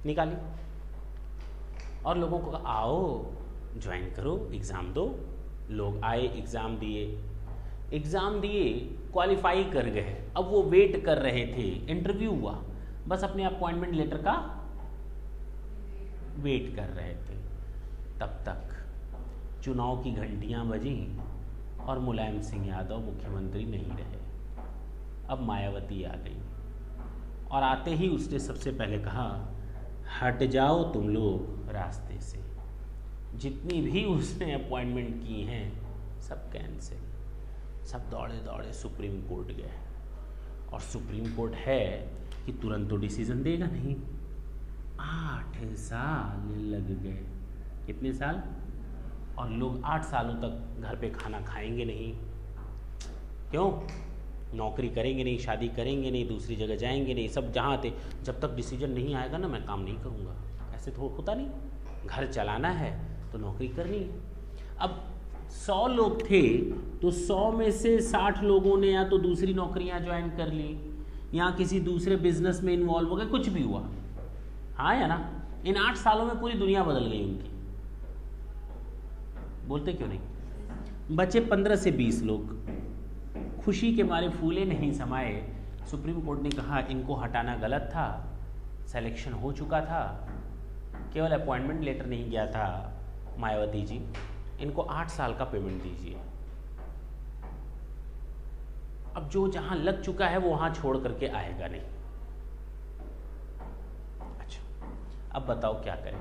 निकाली और लोगों को आओ ज्वाइन करो, एग्ज़ाम दो। लोग आए, एग्ज़ाम दिए, क्वालिफाई कर गए। अब वो वेट कर रहे थे, इंटरव्यू हुआ, बस अपने अपॉइंटमेंट लेटर का वेट कर रहे थे। तब तक चुनाव की घंटियां बजी और मुलायम सिंह यादव मुख्यमंत्री नहीं रहे। अब मायावती आ गई और आते ही उसने सबसे पहले कहा, हट जाओ तुम लोग रास्ते से। जितनी भी उसने अपॉइंटमेंट की हैं सब कैंसिल। सब दौड़े दौड़े सुप्रीम कोर्ट गए, और सुप्रीम कोर्ट है कि तुरंत तो डिसीजन देगा नहीं। 8 साल लग गए। कितने साल? और लोग 8 सालों तक घर पे खाना खाएंगे नहीं। क्यों? नौकरी करेंगे नहीं, शादी करेंगे नहीं, दूसरी जगह जाएंगे नहीं, सब जहाँ थे। जब तक डिसीजन नहीं आएगा ना, मैं काम नहीं करूँगा। ऐसे तो होता नहीं। घर चलाना है तो नौकरी करनी है। अब 100 लोग थे तो 100 में से 60 लोगों ने या तो दूसरी नौकरियाँ ज्वाइन कर ली या किसी दूसरे बिजनेस में इन्वॉल्व हो गए, कुछ भी हुआ। हाँ या ना? इन 8 सालों में पूरी दुनिया बदल गई उनकी। बोलते क्यों नहीं? बचे 15 से 20 लोग, खुशी के मारे फूले नहीं समाये। सुप्रीम कोर्ट ने कहा इनको हटाना गलत था, सिलेक्शन हो चुका था, केवल अपॉइंटमेंट लेटर नहीं गया था। मायावती जी, इनको 8 साल का पेमेंट दीजिए। अब जो जहां लग चुका है वो वहां छोड़ करके आएगा नहीं। अच्छा, अब बताओ क्या करें?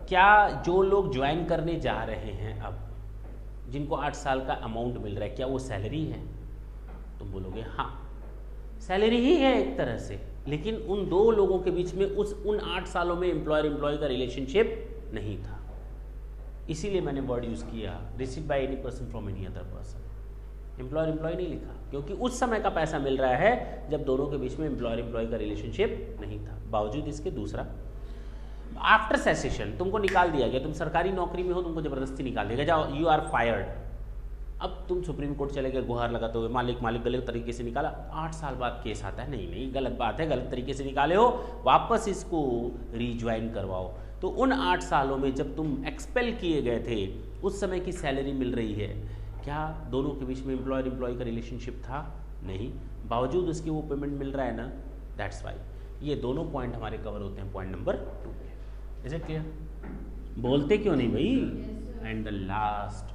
क्या जो लोग ज्वाइन करने जा रहे हैं, अब जिनको 8 साल का अमाउंट मिल रहा है, क्या वो सैलरी है? तुम बोलोगे हाँ सैलरी ही है एक तरह से, लेकिन उन 2 लोगों के बीच में उन 8 सालों में एम्प्लॉयर एम्प्लॉय का रिलेशनशिप नहीं था। इसीलिए मैंने वर्ड यूज किया, received by any person from any other person. Employer employee नहीं लिखा, क्योंकि उस समय का पैसा मिल रहा है जब दोनों के बीच में एम्प्लॉयर एम्प्लॉय का रिलेशनशिप नहीं था। बावजूद इसके दूसरा, आफ्टर सेसेशन तुमको निकाल दिया गया, तुम सरकारी नौकरी में हो, तुमको जबरदस्ती निकाल दिया गया, जाओ यू आर फायर्ड। अब तुम सुप्रीम कोर्ट चले गए गुहार लगाते हुए, मालिक गलत तरीके से निकाला, 8 साल बाद केस आता है, नहीं गलत बात है, गलत तरीके से निकाले हो, वापस इसको रिज्वाइन करवाओ। तो उन 8 सालों में जब तुम एक्सपेल किए गए थे उस समय की सैलरी मिल रही है, क्या दोनों के बीच में एम्प्लॉयर एम्प्लॉय का रिलेशनशिप था? नहीं, बावजूद उसके वो पेमेंट मिल रहा है ना, दैट्स वाई। ये दोनों पॉइंट हमारे कवर होते हैं पॉइंट नंबर 2 में। Is it clear? बोलते क्यों नहीं भाई? And the last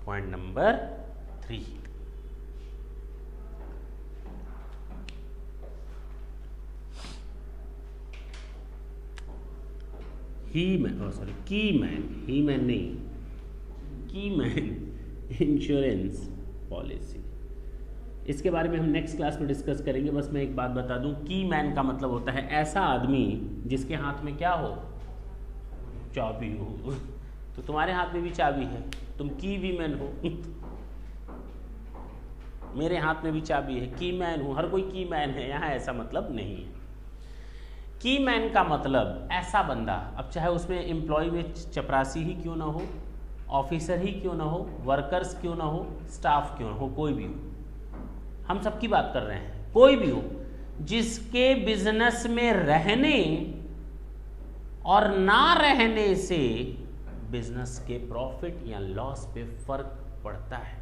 point number 3, keyman insurance policy. इसके बारे में हम नेक्स्ट क्लास में डिस्कस करेंगे। बस मैं एक बात बता दूं, कीमैन का मतलब होता है ऐसा आदमी जिसके हाथ में क्या हो? चाबी हो। तो तुम्हारे हाथ में भी चाबी है, तुम कीवीमैन हो। मेरे हाथ में भी चाबी है, कीमैन हूं, हर कोई कीमैन है, यहां ऐसा मतलब नहीं है। कीमैन का मतलब ऐसा बंदा, अब चाहे उसमें एम्प्लॉय में चपरासी ही क्यों ना हो, ऑफिसर ही क्यों ना हो, वर्कर्स क्यों ना हो, स्टाफ क्यों ना हो, कोई भी हो, हम सबकी बात कर रहे हैं, कोई भी हो जिसके बिजनेस में रहने और ना रहने से बिजनेस के प्रॉफिट या लॉस पे फर्क पड़ता है।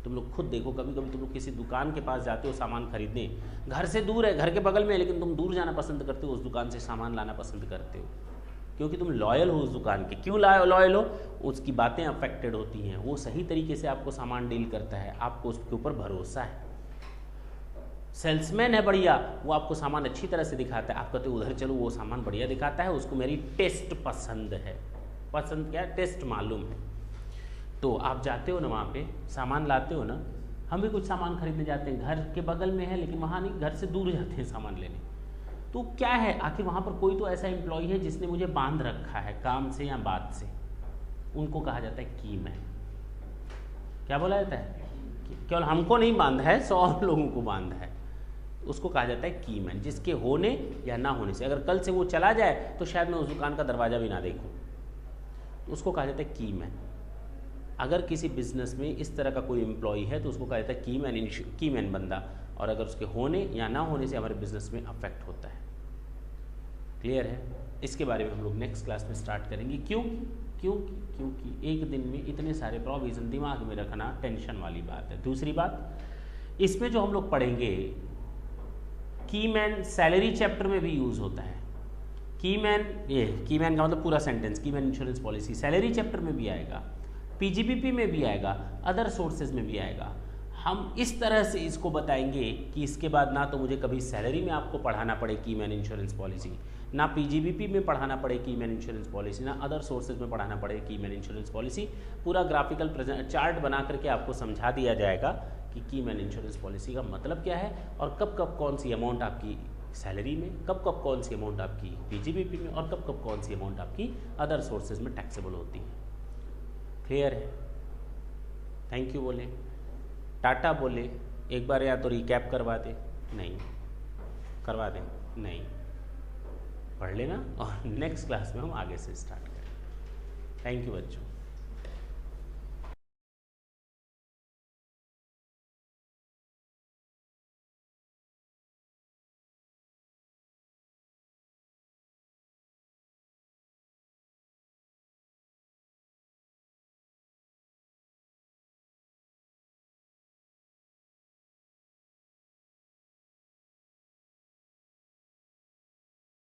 तुम लोग खुद देखो, कभी कभी तुम लोग किसी दुकान के पास जाते हो सामान खरीदने, घर से दूर है, घर के बगल में है, लेकिन तुम दूर जाना पसंद करते हो, उस दुकान से सामान लाना पसंद करते हो, क्योंकि तुम लॉयल हो उस दुकान के। क्यों लॉयल हो? उसकी बातें अफेक्टेड होती हैं, वो सही तरीके से आपको सामान डील करता है, आपको उसके ऊपर भरोसा है। सेल्समैन है बढ़िया, वो आपको सामान अच्छी तरह से दिखाता है, आप कहते हो उधर चलो, वो सामान बढ़िया दिखाता है, उसको मेरी टेस्ट पसंद है। पसंद क्या है? टेस्ट मालूम है। तो आप जाते हो ना वहाँ पे, सामान लाते हो ना, हम भी कुछ सामान खरीदने जाते हैं, घर के बगल में है लेकिन वहाँ नहीं, घर से दूर जाते हैं सामान लेने। तो क्या है, आखिर वहाँ पर कोई तो ऐसा एम्प्लॉय है जिसने मुझे बांध रखा है काम से या बात से, उनको कहा जाता है कीमैन। क्या बोला जाता है? केवल हमको नहीं बांधा है, 100 लोगों को बांधा है, उसको कहा जाता है कीमैन। जिसके होने या ना होने से, अगर कल से वो चला जाए तो शायद मैं उस दुकान का दरवाजा भी ना देखूं, तो उसको कहा जाता है कीमैन। अगर किसी बिजनेस में इस तरह का कोई एम्प्लॉय है तो उसको कहा जाता है कीमैन बंदा, और अगर उसके होने या ना होने से हमारे बिजनेस में अफेक्ट होता है। क्लियर है? इसके बारे में हम लोग नेक्स्ट क्लास में स्टार्ट करेंगे। क्योंकि एक दिन में इतने सारे प्रोविजन दिमाग में रखना टेंशन वाली बात है। दूसरी बात, इसमें जो हम लोग पढ़ेंगे, कीमैन सैलरी चैप्टर में भी यूज होता है। कीमैन का मतलब पूरा sentence, keyman insurance policy salary chapter में भी आएगा, पीजीबीपी में भी आएगा, अदर सोर्सेज में भी आएगा। हम इस तरह से इसको बताएंगे कि इसके बाद ना तो मुझे कभी सैलरी में आपको पढ़ाना पड़े कीमैन इंश्योरेंस पॉलिसी, ना पीजीबीपी में पढ़ाना पड़े कीमैन इंश्योरेंस पॉलिसी, ना अदर सोर्सेज में पढ़ाना पड़े कीमैन इंश्योरेंस पॉलिसी। पूरा ग्राफिकल चार्ट बना करके आपको समझा दिया जाएगा कि कीमैन इंश्योरेंस पॉलिसी का मतलब क्या है, और कब कब कौन सी अमाउंट आपकी सैलरी में, कब कब कौन सी अमाउंट आपकी पीजीबीपी में, और कब कब कौन सी अमाउंट आपकी अदर सोर्सेज में टैक्सेबल होती है। क्लियर है? थैंक यू बोले, टाटा बोले, एक बार या तो रिकैप करवा दे, नहीं करवा दें, नहीं पढ़ लेना, और नेक्स्ट क्लास में हम आगे से स्टार्ट करें। थैंक यू बच्चों।